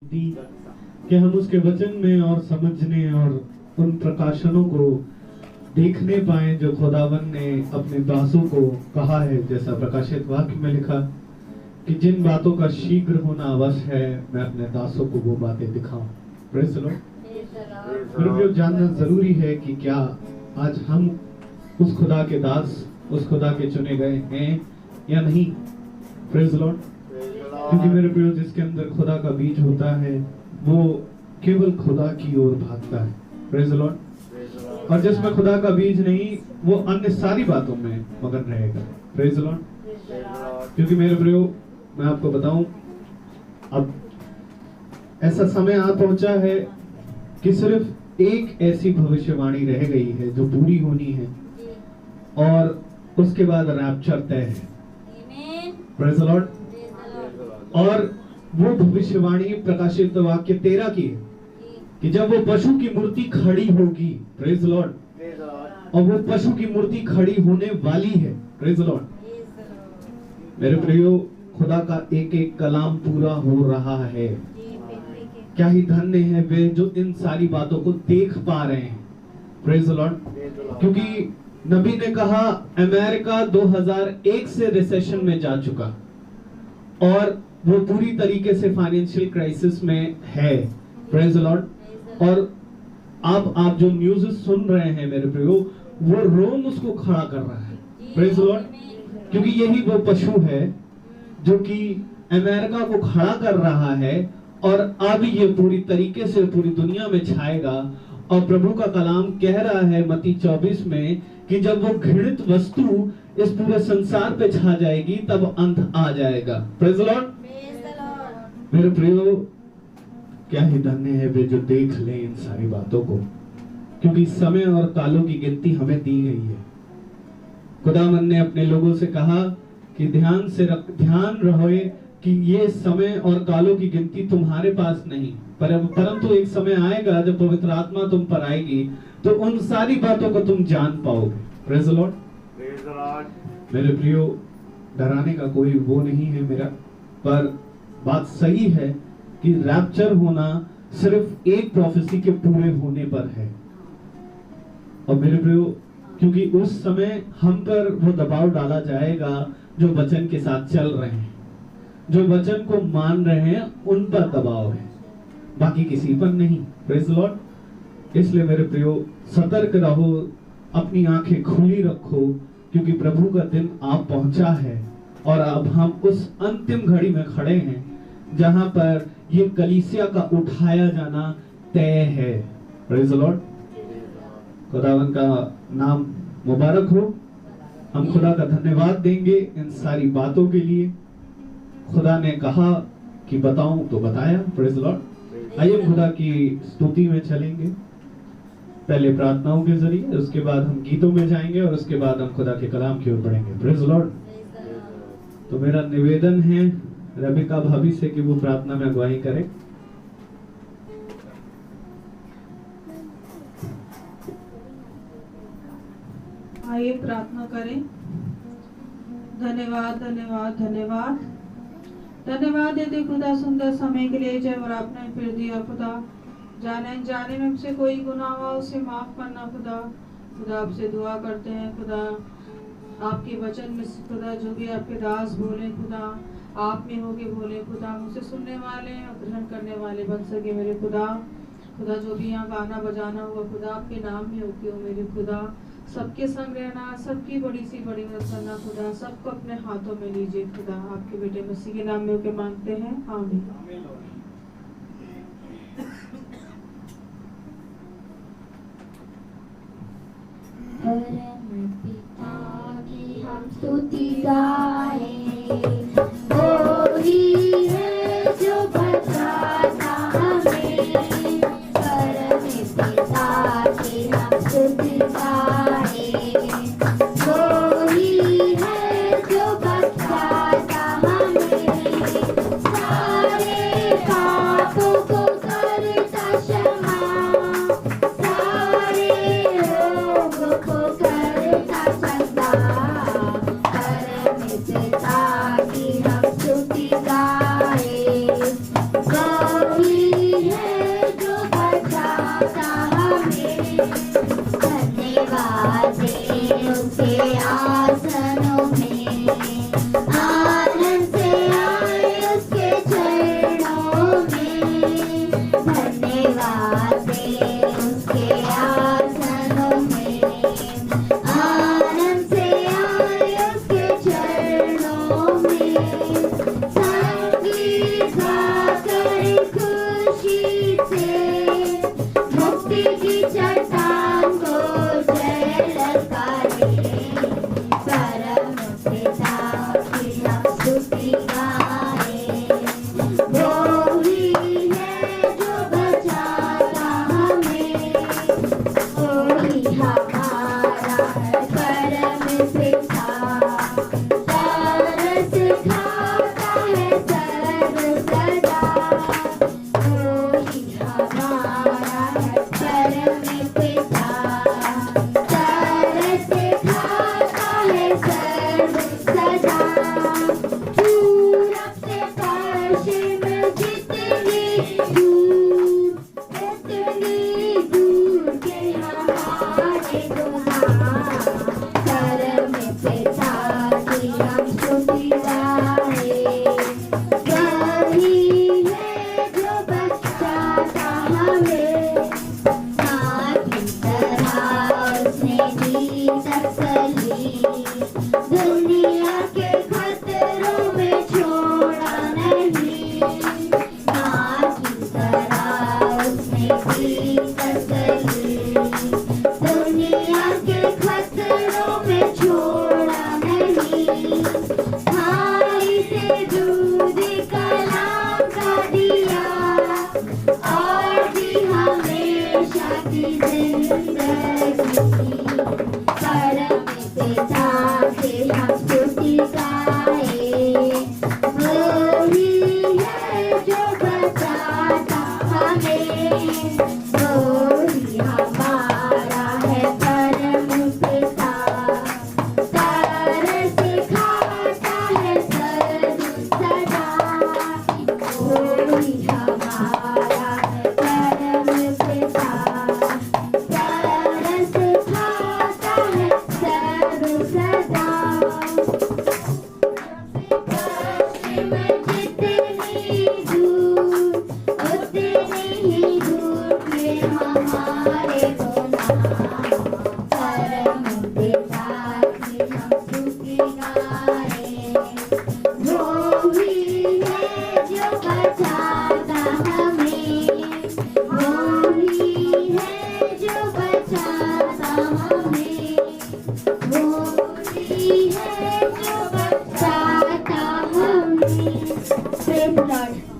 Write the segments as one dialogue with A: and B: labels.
A: कि हम उसके वचन में और समझने और उन प्रकाशनों को देखने पाए जो खुदावन ने अपने दासों को कहा है, जैसा प्रकाशित वाक्य में लिखा कि जिन बातों का शीघ्र होना अवश्य है, मैं अपने दासों को वो बातें दिखाऊं। Praise the Lord. मेरे को जानना जरूरी है कि क्या आज हम उस खुदा के दास, उस खुदा के चुने गए हैं या नहीं। Praise the Lord. क्योंकि मेरे प्रियो, जिसके अंदर खुदा का बीज होता है वो केवल खुदा की ओर भागता है। Praise the Lord. और जिसमें खुदा का बीज नहीं, वो अन्य सारी बातों में मगन रहेगा। Praise the Lord. क्योंकि मेरे प्रियो, मैं आपको बताऊं, अब ऐसा समय आ पहुंचा है कि सिर्फ एक ऐसी भविष्यवाणी रह गई है जो पूरी होनी है और उसके बाद रैप्चर तय है। Praise the Lord. और वो भविष्यवाणी प्रकाशित वाक्य 13 की है कि जब वो पशु की मूर्ति खड़ी होगी, प्रेज़ द लॉर्ड, और वो पशु की मूर्ति खड़ी होने वाली है। Praise the Lord. मेरे प्रियो, खुदा का एक एक कलाम पूरा हो रहा है। क्या ही धन्य है वे जो इन सारी बातों को देख पा रहे हैं। Praise the Lord. क्योंकि नबी ने कहा अमेरिका 2001 से रिसेशन में जा चुका और वो पूरी तरीके से फाइनेंशियल क्राइसिस में है। Praise the Lord. और आप जो न्यूज़ सुन रहे हैं मेरे प्रियो, वो रोम उसको खड़ा कर रहा है। Praise the Lord. क्योंकि यही वो पशु है जो कि अमेरिका को खड़ा कर रहा है और अब ये पूरी तरीके से पूरी दुनिया में छाएगा। और प्रभु का कलाम कह रहा है मत्ती 24 में कि जब वो घृणित वस्तु इस पूरे संसार पे छा जाएगी तब अंत आ जाएगा। Praise the Lord. मेरे प्रियो, क्या ही धन्य है वे जो देख लें इन सारी बातों को, क्योंकि समय और कालों की गिनती हमें दी गई है। खुदावन ने अपने लोगों से कहा कि ध्यान रहे कि ये समय और कालों की गिनती तुम्हारे पास नहीं, परंतु एक समय आएगा जब पवित्र आत्मा तुम पर आएगी तो उन सारी बातों को तुम जान पाओगे। Praise the Lord. मेरे प्रियो, डराने का कोई वो नहीं है मेरा, पर बात सही है कि रैप्चर होना सिर्फ एक प्रोफेसी के पूरे होने पर है। और मेरे प्रियो, क्योंकि उस समय हम पर वो दबाव डाला जाएगा जो वचन के साथ चल रहे हैं, जो वचन को मान रहे हैं, उन पर दबाव है, बाकी किसी पर नहीं। Praise the Lord. इसलिए मेरे प्रियो, सतर्क रहो, अपनी आंखें खुली रखो, क्योंकि प्रभु का दिन आप पहुंचा है और अब हम उस अंतिम घड़ी में खड़े हैं जहां पर ये कलीसिया का उठाया जाना तय है। Praise the Lord. खुदावन का नाम मुबारक हो। हम खुदा का धन्यवाद देंगे इन सारी बातों के लिए। खुदा ने कहा कि बताऊं तो बताया। Praise the Lord. आइए खुदा की स्तुति में चलेंगे, पहले प्रार्थनाओं के जरिए, उसके बाद हम गीतों में जाएंगे और उसके बाद हम खुदा के कलाम की ओर बढ़ेंगे। Praise the Lord. तो मेरा निवेदन है रबिका भाभी से कि वो प्रार्थना में अगुवाई करें।
B: आइए प्रार्थना करें। धन्यवाद धन्यवाद धन्यवाद धन्यवाद देते खुदा सुंदर समय के लिए जब आपने फिर दिया खुदा। जाने अनजाने में हमसे कोई गुनाह हुआ उसे माफ करना खुदा। खुदा आपसे दुआ करते हैं खुदा, आपके वचन में खुदा जो भी आपके दास बोले खुदा, आप में होके बोले खुदा, मुझसे सुनने वाले और ग्रहण करने वाले बन सके मेरे खुदा। खुदा जो भी यहाँ गाना बजाना होगा खुदा, आपके नाम में होके हो मेरे खुदा। सबके संग रहना, सबकी बड़ी सी बड़ी मदद करना खुदा, सबको अपने हाथों में लीजिए खुदा। आपके बेटे मसीह के नाम में होके मांगते हैं, आमीन।
C: परम पिता की हम स्तुति गाएं, वो ही है जो बचाता हमें। परम पिता की हम स्तुति गाएं, वो ही है जो बचाता हमें। सारे पापों को करता क्षमा, सारे रोगों को करता चंगा। परम हमारा है परम पिता, तरस खाता है सर्व सदा। पूरब से पश्चिम जितनी दूर के हमारे गुनाह, परम पिता की हम स्तुति गाएं। वही है जो बचाता हमें, माँ की तरह उसने दी तसल्ली। दुनिया के खतरों में छोड़ा नहीं, माँ की तरह उसने दी तसल्ली। दुनिया के खतरों में छोड़ा नहीं, भाई से दूध कलाम का दिया और दी हमेशा की जिंदगी। परम पिता के हम स्तुति गाएं। वही है जो बचाता हमें, वही हमारा है परम पिता, तरस खाता है सर्व सदा। वही हमारा है परम पिता, तरस खाता है सर्व सदा। पश्चिम जितनी दूर उतनी ही दूर के हमारे गुनाह, परम पिता की हम स्तुति गाएं। वो ही है जो बचाता हमें, वो ही है जो बचाता हमें, वो ही है जो बचाता हमें।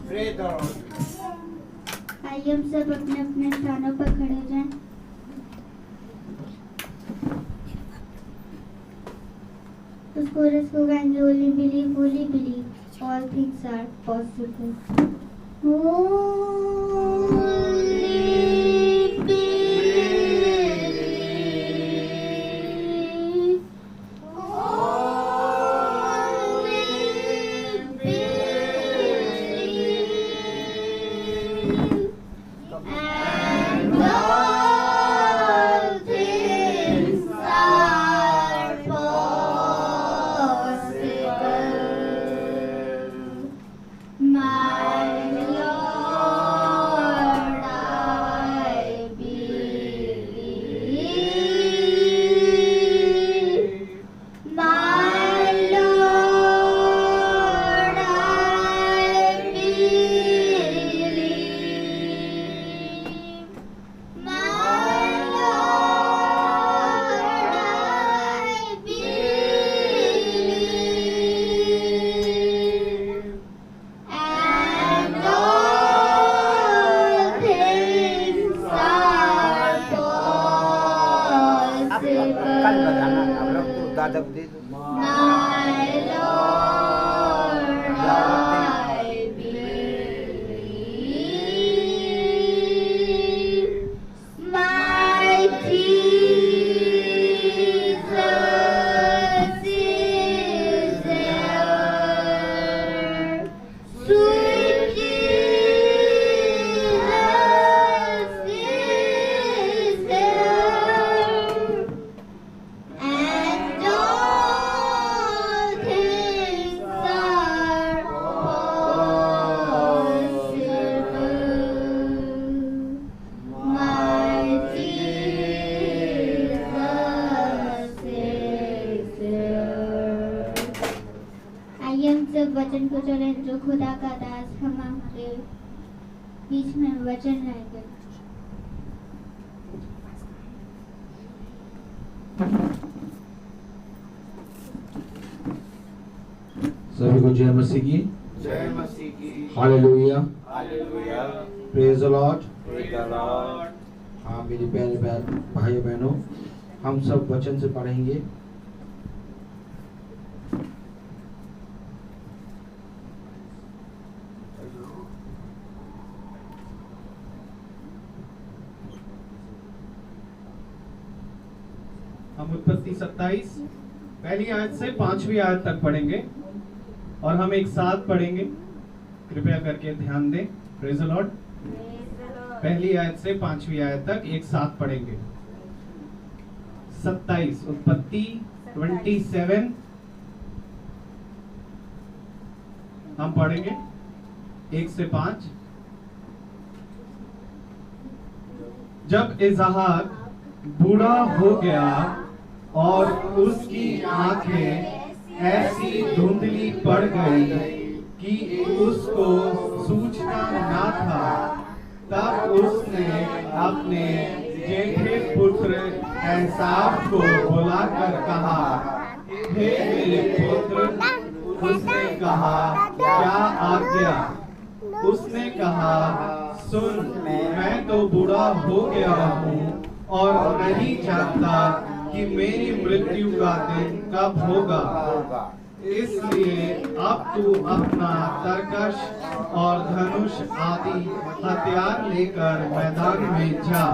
C: Praise the Lord। आइए हम सब अपने अपने स्थानों पर खड़े हो जाएं। उस कोरस को गाएंगे, holy believe all things are possible. And all things are possible. My Lord, I believe. My Lord, I believe. My Lord, I believe. And all things are
D: कल बताना हम लोग को दादा को दे दो।
C: My Lord, I believe. My Jesus is there. Sweet Jesus is there. And all things are possible. My Jesus is there। आइए हम सब वचन को चलें, जो खुदा का दास हमारे बीच में वचन लाएंगे।
E: सभी को जय मसीह की।
D: जय मसीह की।
E: Hallelujah.
D: Hallelujah.
E: Praise the Lord.
D: Praise the Lord.
E: हाँ मेरी प्यारे भाई बहनों, हम सब वचन से पढ़ेंगे।
A: हम उत्पत्ति 27 पहली आयत से 5वीं आयत तक पढ़ेंगे और हम एक साथ पढ़ेंगे। कृपया करके ध्यान दें। Praise the Lord. पहली आयत से 5वीं आयत तक एक साथ पढ़ेंगे। 27 उत्पत्ति 27 हम पढ़ेंगे 1 से 5। जब इज़हाक बूढ़ा हो गया और उसकी आंखें ऐसी धुंधली पड़ गई कि उसको सूझना ना था, तब उसने अपने जेठे पुत्र एसाव को बुलाकर कहा, हे मेरे पुत्र। उसने कहा, क्या आज्ञा? उसने कहा, सुन, मैं तो बूढ़ा हो गया हूँ और नहीं जानता कि मेरी मृत्यु का दिन कब होगा। इसलिए अब तू अपना तरकश और धनुष आदि हथियार लेकर मैदान में जा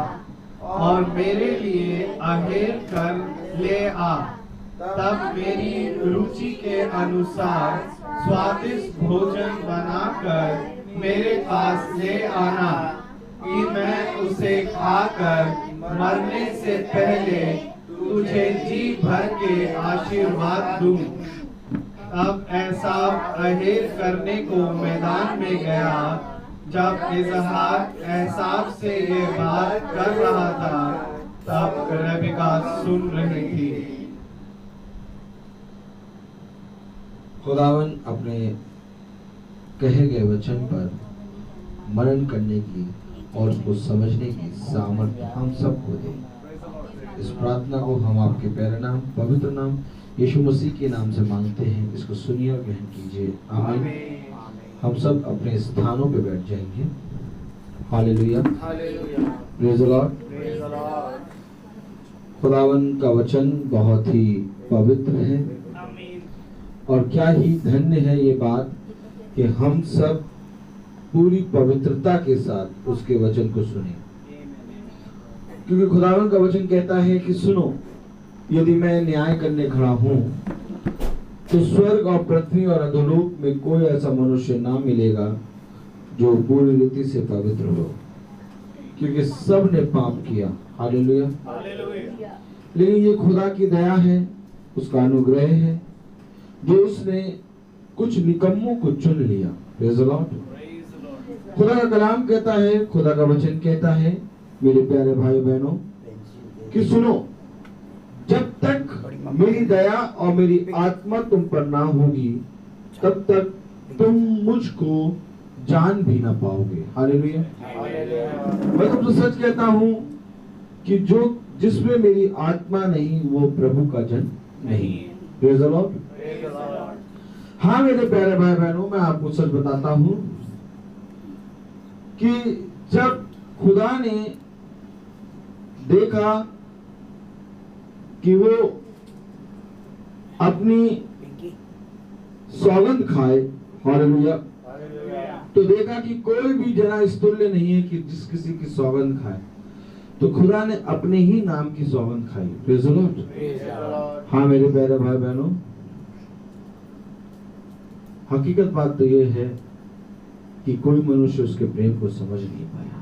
A: और मेरे लिए आहेर कर ले आ। तब मेरी रुचि के अनुसार स्वादिष्ट भोजन बनाकर मेरे पास ले आना कि मैं उसे खाकर मरने से पहले तुझे जी भर के आशीर्वाद दूं। अब एसाव आहेर करने को मैदान में गया। जब इज़हाक एसाव से ये बात कर रहा था, तब रेबेका सुन रही थी।
E: खुदावन अपने कहे गए वचन पर मनन करने की और उसको समझने की सामर्थ्य हम सबको दे। इस प्रार्थना को हम आपके प्यारे नाम, पवित्र नाम यीशु मसीह के नाम से मांगते हैं। इसको सुनिए और ग्रहण कीजिए। आमीन। हम सब अपने स्थानों पे बैठ जाएंगे। हालेलुया। Praise the Lord. खुदावन का वचन बहुत ही पवित्र है और क्या ही धन्य है ये बात कि हम सब पूरी पवित्रता के साथ उसके वचन को सुने, क्योंकि खुदावन का वचन कहता है कि सुनो, यदि मैं न्याय करने खड़ा हूं तो स्वर्ग और पृथ्वी और अधोलोक में कोई ऐसा मनुष्य ना मिलेगा जो पूरी रीति से पवित्र हो, क्योंकि सब ने पाप किया। हालेलुया। लेकिन ये खुदा की दया है, उसका अनुग्रह है जो उसने कुछ निकम्मों को चुन लिया। Praise the Lord. खुदा का कलाम कहता है, खुदा का वचन कहता है मेरे प्यारे भाई बहनों कि सुनो, जब तक मेरी दया और मेरी आत्मा तुम पर ना होगी तब तक तुम मुझको जान भी ना पाओगे। हालेलुया। मैं तुमसे सच कहता हूं कि जो जिसमें मेरी आत्मा नहीं वो प्रभु का जन नहीं। Praise the Lord. हाँ मेरे प्यारे भाई बहनों, मैं आपको सच बताता हूं कि जब खुदा ने देखा कि वो अपनी सौगंध खाए, हालेलुया, तो देखा कि कोई भी जना इस तुल्य नहीं है कि जिस किसी की सौगंध खाए, तो खुदा ने अपने ही नाम की सौगंध खाई। Praise the Lord. हाँ मेरे प्यारे भाई बहनों, हकीकत बात तो ये है कि कोई मनुष्य उसके प्रेम को समझ नहीं पाया।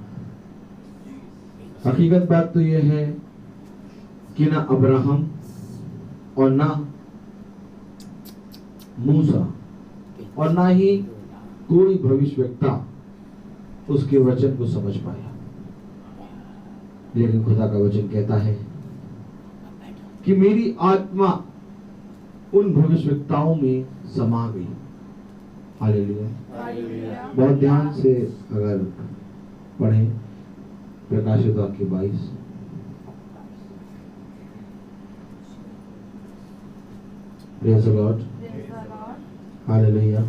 E: हकीकत बात तो ये है कि ना अब्राहम और ना मूसा और ना ही कोई भविष्यवक्ता उसके वचन को समझ पाया। लेकिन खुदा का वचन कहता है कि मेरी आत्मा उन भविष्यवक्ताओं में समा गई। हालेलुया। बहुत ध्यान से अगर पढ़ें प्रकाशित वाक्य 22। Praise the Lord. Hallelujah.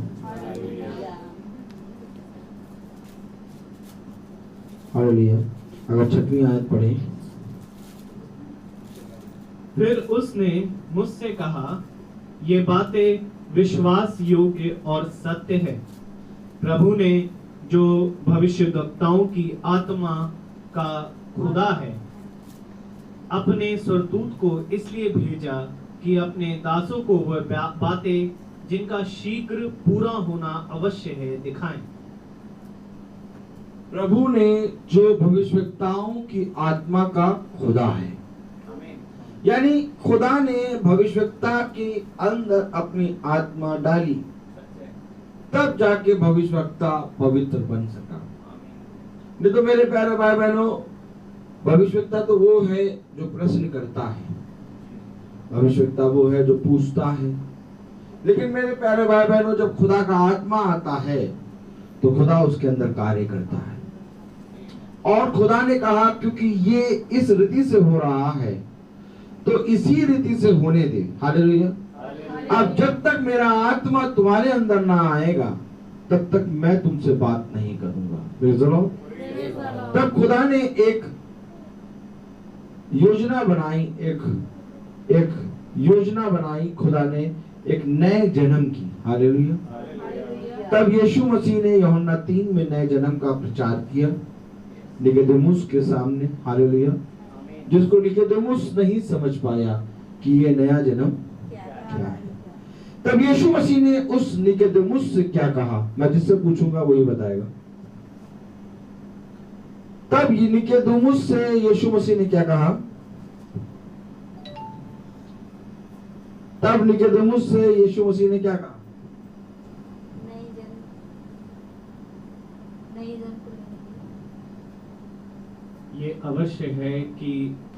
E: Hallelujah. अगर 6वीं आयत पढ़ें।
A: फिर उसने मुझसे कहा, ये बातें विश्वास योग्य और सत्य है। प्रभु ने जो भविष्यद्वक्ताओं की आत्मा का खुदा है अपने स्वर्गदूत को इसलिए भेजा कि अपने दासों को वह बातें जिनका शीघ्र पूरा होना अवश्य है दिखाएं।
E: प्रभु ने जो भविष्यवक्ताओं की आत्मा का खुदा है, यानी खुदा ने भविष्यवक्ता के अंदर अपनी आत्मा डाली, तब जाके भविष्यवक्ता पवित्र बन सका। नहीं तो मेरे प्यारे भाई बहनों, भविष्यवक्ता तो वो है जो प्रश्न करता है, भविष्यवक्ता वो है जो पूछता है। लेकिन मेरे प्यारे भाई बहनों, जब खुदा का आत्मा आता है तो खुदा उसके अंदर कार्य करता है। और खुदा ने कहा क्योंकि ये इस रीति से हो रहा है तो इसी रीति से होने दे। हालेलुया। अब जब तक मेरा आत्मा तुम्हारे अंदर ना आएगा तब तक मैं तुमसे बात नहीं करूंगा। Praise the Lord. तब खुदा ने एक योजना बनाई, एक योजना बनाई खुदा ने एक नए जन्म की। हालेलुया। तब यीशु मसीह ने यूहन्ना 3 में नए जन्म का प्रचार किया निकोदेमुस के सामने। हालेलुया। जिसको निकोदेमुस नहीं समझ पाया कि ये नया जन्म क्या है। तब यीशु मसीह ने उस निकोदेमुस से क्या कहा, मैं जिससे पूछूंगा वही बताएगा। तब ये निकोदेमुस से यीशु मसीह ने क्या कहा, तब निकोदेमुस से यीशु मसीह ने क्या कहा,
A: ये अवश्य है कि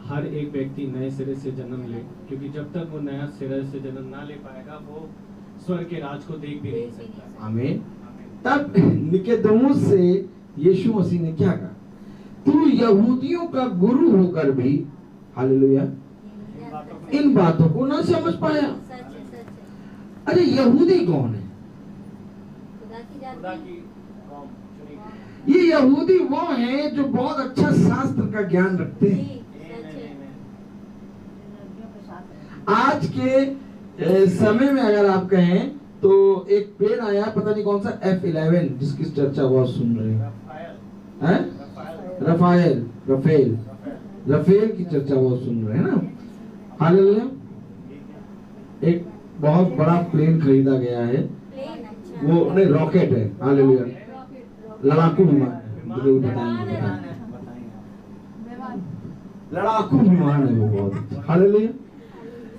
A: हर एक व्यक्ति नए सिरे से जन्म ले, क्योंकि जब तक वो नया सिरे से जन्म ना ले पाएगा वो स्वर्ग के राज को देख भी नहीं सकता। आमीन।
E: तब निकोदेमुस से यीशु मसीह ने क्या कहा, तू यहूदियों का गुरु होकर भी, हालेलुया, इन बातों को ना समझ पाया। अरे यहूदी कौन है? ये यहूदी वो हैं जो बहुत अच्छा शास्त्र का ज्ञान रखते हैं। आज के समय में अगर आप कहें तो एक पेन आया, पता नहीं कौन सा, F11, जिसकी चर्चा बहुत सुन रहे हैं, रफेल की चर्चा बहुत सुन रहे हैं ना। हालेलुया। एक बहुत बड़ा प्लेन खरीदा गया है, वो नहीं रॉकेट है। हालेलुया। लड़ाकू विमान, लड़ाकू विमान है वो बहुत। हालेलुया।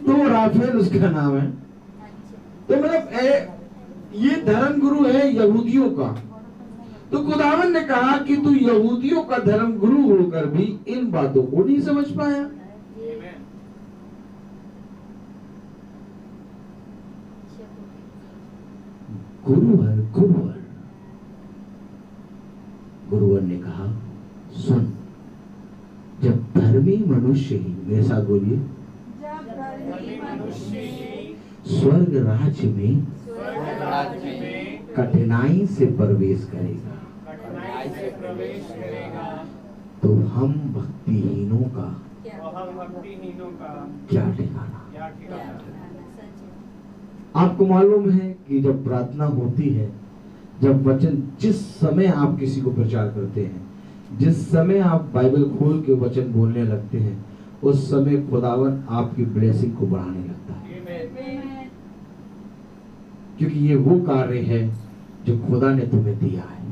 E: तो राफेल उसका नाम है। तो मतलब ये धर्म गुरु है यहूदियों का। तो खुदावन ने कहा कि तू यहूदियों का धर्म गुरु होकर भी इन बातों को नहीं समझ पाया। गुरुवर ने कहा, सुन, जब धर्मी मनुष्य ही, मेरे साथ बोलिए, स्वर्ग राज्य में कठिनाई से प्रवेश करेगा, तो हम भक्तिहीनों का क्या ठिकाना। आपको मालूम है कि जब प्रार्थना होती है, जब वचन, जिस समय आप किसी को प्रचार करते हैं, जिस समय आप बाइबल खोल के वचन बोलने लगते हैं, उस समय खुदावन आपकी ब्लेसिंग को बढ़ाने लगता है। क्योंकि ये वो कार्य है जो खुदा ने तुम्हें दिया है।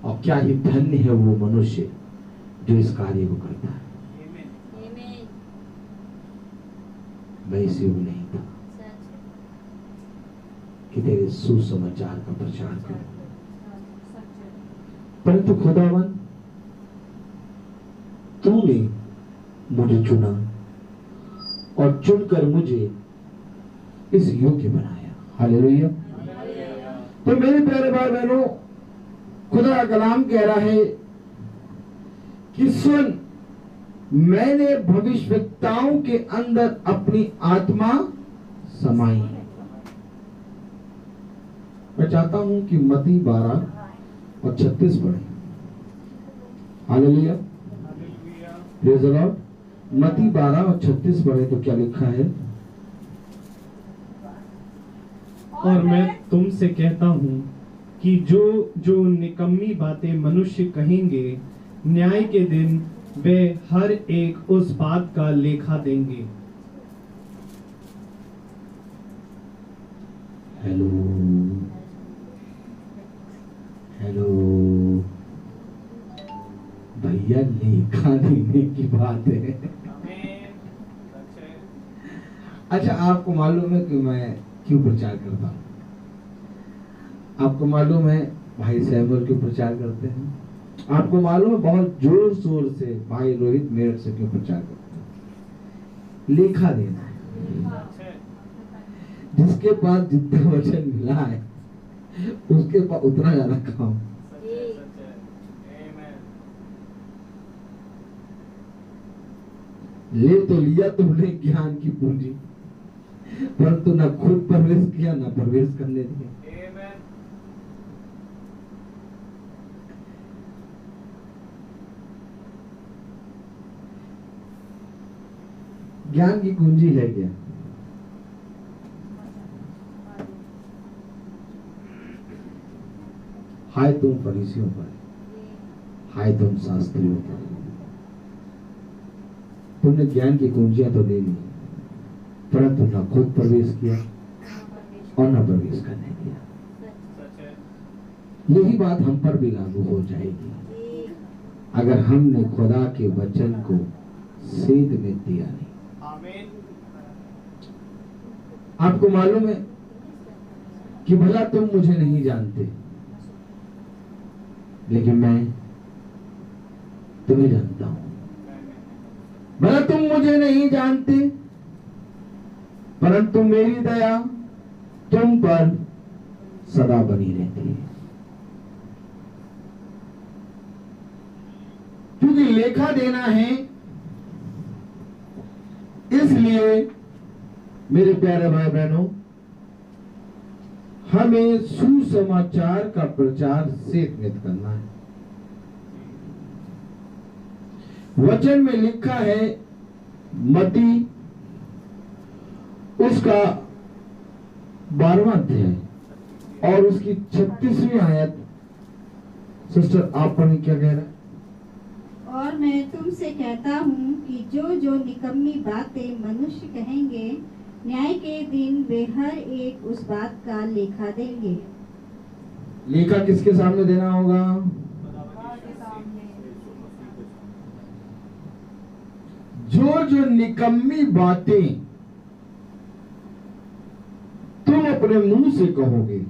E: और क्या ही धन्य है वो मनुष्य जो इस कार्य को करता है। मैं इस युग नहीं था कि तेरे सुसमाचार का प्रचार करूं, परंतु खुदावन तूने मुझे चुना और चुनकर मुझे इस योग्य बनाया। हालेलुया। तो मेरे प्यारे भाई बहनों, खुदा का कलाम कह रहा है कि सुन, मैंने भविष्यवक्ताओं के अंदर अपनी आत्मा समाई है। मैं चाहता हूं कि मत्ती 12 और 36 पढ़ें। हालेलुया। Praise the Lord. मत्ती 12 और 36 पढ़ें तो क्या लिखा है,
A: और मैं तुमसे कहता हूं कि जो जो निकम्मी बातें मनुष्य कहेंगे, न्याय के दिन वे हर एक उस बात का लेखा देंगे।
E: हेलो हेलो भैया, लेखा देने की बात है। अच्छा, आपको मालूम है कि मैं क्यों प्रचार करता हूँ? आपको मालूम है भाई सैमुअल क्यों प्रचार करते हैं? आपको मालूम है बहुत जोर शोर से भाई रोहित मेरठ से क्यों प्रचार करते हैं? लेखा देना है। जिसके पास जितना वचन मिला है उसके पास उतना ज्यादा काम। ले तो लिया तुमने ज्ञान की पूंजी, परंतु न खुद प्रवेश किया न प्रवेश करने दिया। ज्ञान की कुंजी है क्या? हाय तुम फरीसियों पर, हाय तुम शास्त्रियों पर, तुमने ज्ञान की कुंजियां तो ले ली, परंतु न खुद प्रवेश किया और न प्रवेश करने दिया। यही बात हम पर भी लागू हो जाएगी अगर हमने खुदा के वचन को सेध में दिया नहीं। आपको मालूम है कि भला तुम मुझे नहीं जानते, लेकिन मैं तुम्हें जानता हूं। भला तुम मुझे नहीं जानते, परंतु मेरी दया तुम पर सदा बनी रहती है। क्योंकि लेखा देना है, इसलिए मेरे प्यारे भाई बहनों, हमें सुसमाचार का प्रचार सेतमित करना है। वचन में लिखा है मत्ती उसका 12वां अध्याय और उसकी 36वीं आयत। सिस्टर आप पढ़ें, क्या कह रहा है?
F: और मैं तुमसे कहता हूँ कि जो जो निकम्मी बातें मनुष्य कहेंगे, न्याय के दिन वे हर एक उस बात का लेखा देंगे।
E: लेखा किसके सामने देना होगा? जो जो निकम्मी बातें तुम अपने मुंह से कहोगे,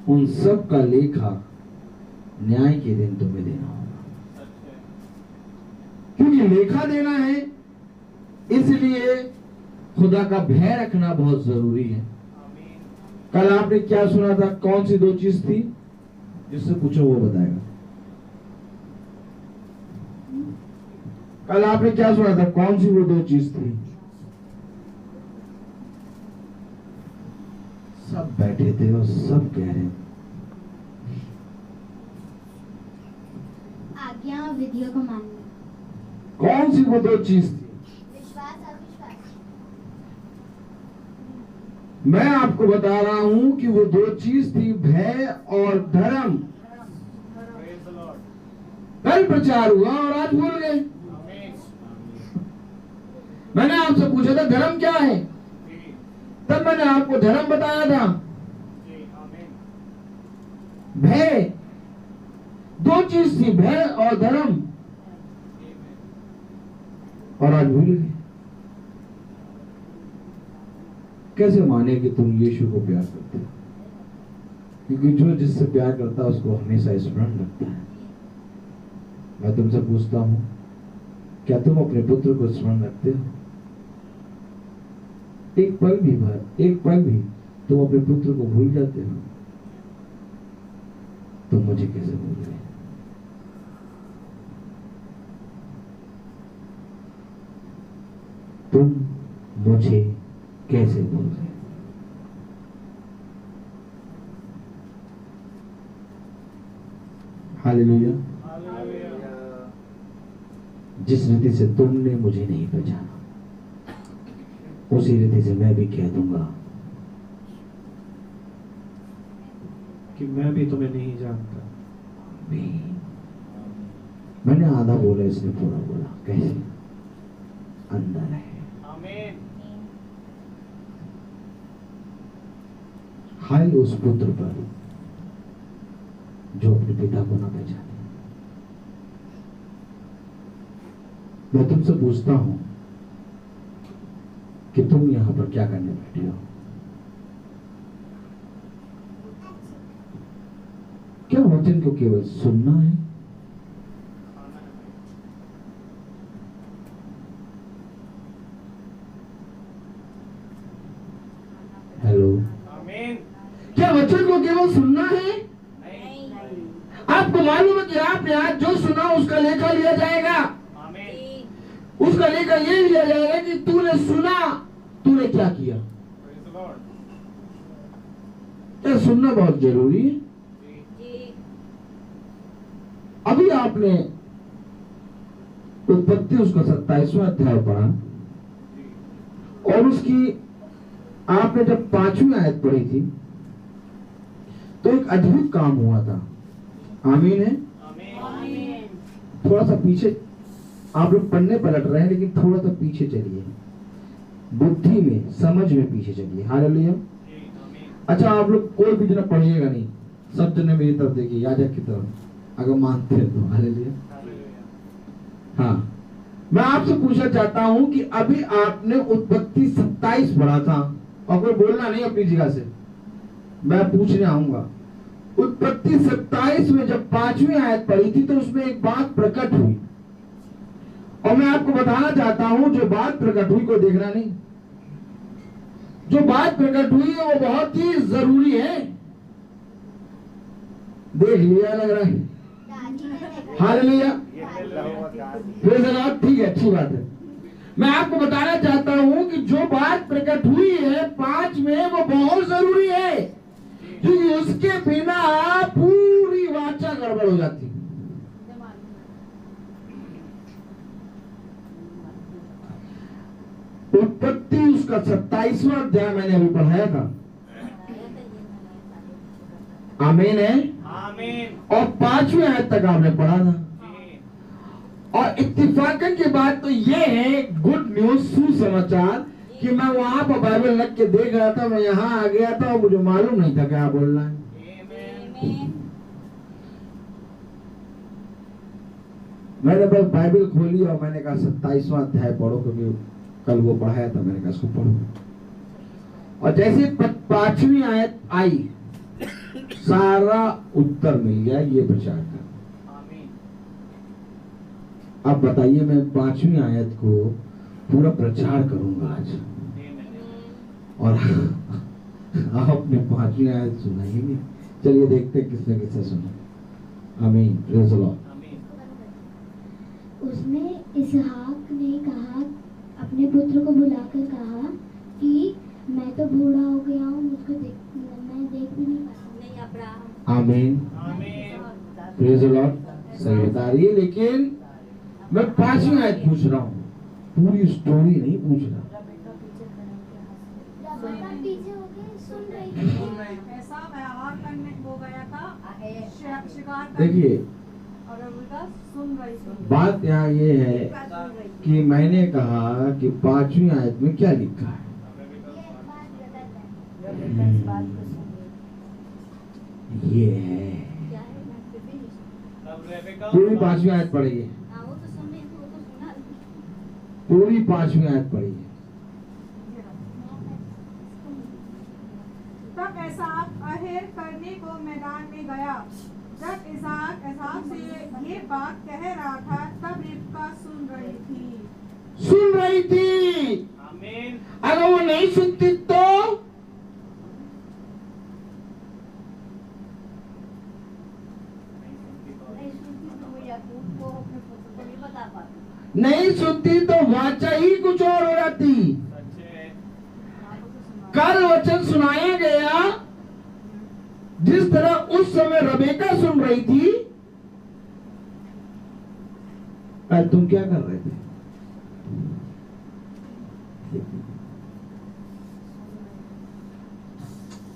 E: उन सब का लेखा न्याय के दिन तुम्हें देना होगा। क्योंकि लेखा देना है, इसलिए खुदा का भय रखना बहुत जरूरी है। कल आपने क्या सुना था? कौन सी 2 चीज थी? जिससे पूछो वो बताएगा। कल आपने क्या सुना था? कौन सी वो 2 चीज थी? सब बैठे थे और सब कह रहे हैं।
C: आज्ञा और विधियों को मानना।
E: कौन सी वो 2 चीज थी?
C: विश्वास और विश्वास।
E: मैं आपको बता रहा हूं कि वो 2 चीज थी, भय और धर्म। कल प्रचार हुआ और आज भूल गए। मैंने आपसे पूछा था धर्म क्या है, तब मैंने आपको धर्म बताया था। भय, 2 चीज थी, भय और धर्म, और आज भूल गए। कैसे माने कि तुम यीशु को प्यार करते हो? क्योंकि जो जिससे प्यार करता है उसको हमेशा स्मरण रखता है। मैं तुमसे पूछता हूं, क्या तुम अपने पुत्र को स्मरण रखते हो? एक पल भी तुम अपने पुत्र को भूल जाते हो? तुम मुझे कैसे भूल गए? तुम मुझे कैसे भूल गए? हालेलुया। जिस रीति से तुमने मुझे नहीं पहचाना, उसी रीति से मैं भी कह दूंगा
A: कि मैं भी तुम्हें नहीं जानता।
E: मैंने आधा बोला इसने पूरा बोला। कैसे? अंदर है।
D: आमीन।
E: हाय उस पुत्र पर जो अपने पिता को ना पहचाने। मैं तुमसे पूछता हूं कि तुम यहां पर क्या करने बैठे हो? क्या वचन को केवल सुनना है? हेलो,
D: आमीन।
E: क्या वचन को केवल सुनना है?
D: नहीं।
E: आपको मालूम है कि आपने आज जो सुना उसका लेखा लिया जाएगा।
D: आमीन।
E: उसका लेखा ये लिया जाएगा कि तूने सुना, तूने क्या किया।
D: Praise the Lord.
E: क्या सुनना बहुत जरूरी है। अभी आपने उत्पत्ति उसका 27वां अध्याय पढ़ा और उसकी आपने जब 5वीं आयत पढ़ी थी तो एक अद्भुत काम हुआ था। आमीन है।
D: आमीन।
E: थोड़ा सा पीछे आप लोग पढ़ने पलट रहे हैं, लेकिन थोड़ा सा पीछे चलिए, बुद्धि में, समझ में पीछे चलिए। हालेलुया। अच्छा, आप लोग कोई भी जना पढ़िएगा नहीं, सब जने मेरी तरफ देखिए, याजक की तरफ, अगर मानते हैं तो। हालेलुया। हाँ, मैं आपसे पूछना चाहता हूं कि अभी आपने उत्पत्ति 27 पढ़ा था, और कोई बोलना नहीं अपनी जगह से, मैं पूछने आऊंगा। उत्पत्ति 27 में जब 5वीं आयत पढ़ी थी तो उसमें एक बात प्रकट हुई, और मैं आपको बताना चाहता हूं जो बात प्रकट हुई को देखना नहीं। जो बात प्रकट हुई है वो बहुत ही जरूरी है। देख लिया लग रहा है। हालेलुया। Praise the Lord. ठीक है, अच्छी बात है। मैं आपको बताना चाहता हूं कि जो बात प्रकट हुई है 5 में वो बहुत जरूरी है, क्योंकि उसके बिना पूरी वाचा गड़बड़ हो जाती। उत्पत्ति उसका 27वां अध्याय मैंने अभी पढ़ाया था। आमीन है।
D: आमीन।
E: और 5वीं आयत तक आपने पढ़ा था। और इत्तिफाकन की बात तो ये है, गुड न्यूज, सुसमाचार, कि मैं वहां पर बाइबल रख के देख रहा था, मैं यहाँ आ गया था और मुझे मालूम नहीं था क्या बोलना है। मैंने बस बाइबल खोली और मैंने कहा 27वां अध्याय पढ़ो, क्योंकि कल वो पढ़ाया था, मैंने कहा इसको पढ़ो। और जैसे 5वीं आयत आई, सारा उत्तर मिल गया, ये प्रचार कर। अब बताइए, मैं 5वीं आयत को पूरा प्रचार करूंगा आज, और आपने 5वीं आयत सुना ही नहीं। चलिए देखते हैं किसने किसने सुना। आमीन। Praise the Lord.
C: उसने इसहाक ने कहा, अपने पुत्र को बुलाकर कहा कि मैं तो बूढ़ा हो गया हूँ, मुझको मैं देख भी नहीं पाता।
E: आमीन। Praise the Lord. सही बता रही है, लेकिन मैं 5वीं आयत पूछ रहा हूँ, पूरी स्टोरी नहीं पूछ रहा।
C: पीछे होके सुन रही थी।
B: ऐसा व्यवहार करने हो गया था, शिकार
E: देखिए,
B: और उल्टा सुन रही थी।
E: बात यहाँ ये है कि मैंने कहा कि 5वीं आयत में क्या लिखा है। ये है, पूरी 5वीं आयत पढ़िए, पूरी 5वीं आयत पढ़िए।
B: तब इसहाक अहेर करने को मैदान में गया। जब इसहाक से ये बात कह रहा था, तब रिबका सुन रही थी।
D: आमीन।
E: अगर वो नहीं सुनती तो नहीं सुनती तो वाचा ही कुछ और हो जाती। कल वचन सुनाया गया, जिस तरह उस समय रबेका सुन रही थी। तुम क्या कर रहे थे?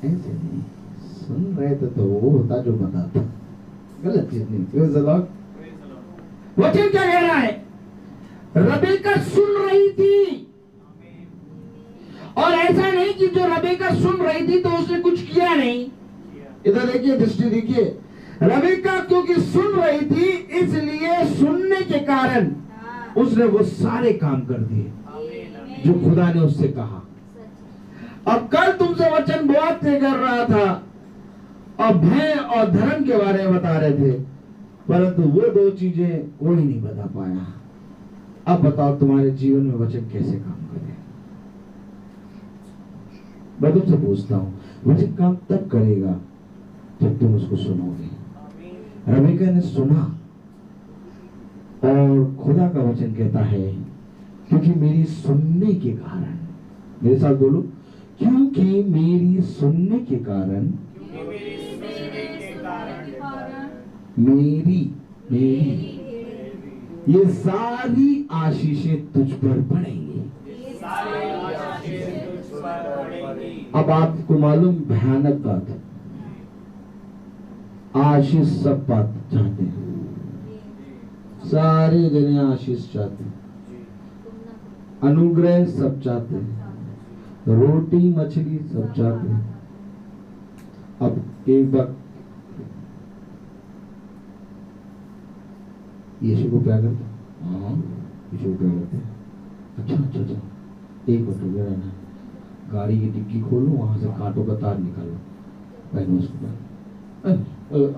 E: ऐसे नहीं, सुन रहे थे तो वो होता जो बताता, गलत चीज नहीं। वचन क्या कह रहा है? रबेका सुन रही थी, और ऐसा नहीं कि जो रबेका सुन रही थी तो उसने कुछ किया नहीं। इधर देखिए, दृष्टि देखिए, रबेका क्योंकि सुन रही थी इसलिए सुनने के कारण उसने वो सारे काम कर दिए जो खुदा ने उससे कहा। अब कल तुमसे वचन बहुत से कर रहा था और भय और धर्म के बारे में बता रहे थे, परंतु वो दो चीजें कोई नहीं बता पाया। अब बताओ तुम्हारे जीवन में वचन कैसे काम करे? मैं तुमसे पूछता हूं, वचन काम तब करेगा जब तुम उसको सुनोगे। रबेका ने सुना और खुदा का वचन कहता है क्योंकि मेरी सुनने के कारण, मेरे साथ बोलो, क्योंकि मेरी सुनने के कारण मेरी ये सारी आशीषें तुझ पर पड़ेंगी। अब आपको मालूम भयानक बात, आशीष सब बात चाहते हैं, सारे जने आशीष चाहते हैं, अनुग्रह सब चाहते हैं, रोटी मछली सब चाहते हैं। अब एक बार यीशु को प्यार करते? हाँ, यीशु को प्यार करते हैं। अच्छा, एक बार रुक रहना, गाड़ी की डिक्की खोलो, वहां से कांटों का तार निकालो, पहनो उसको पहन।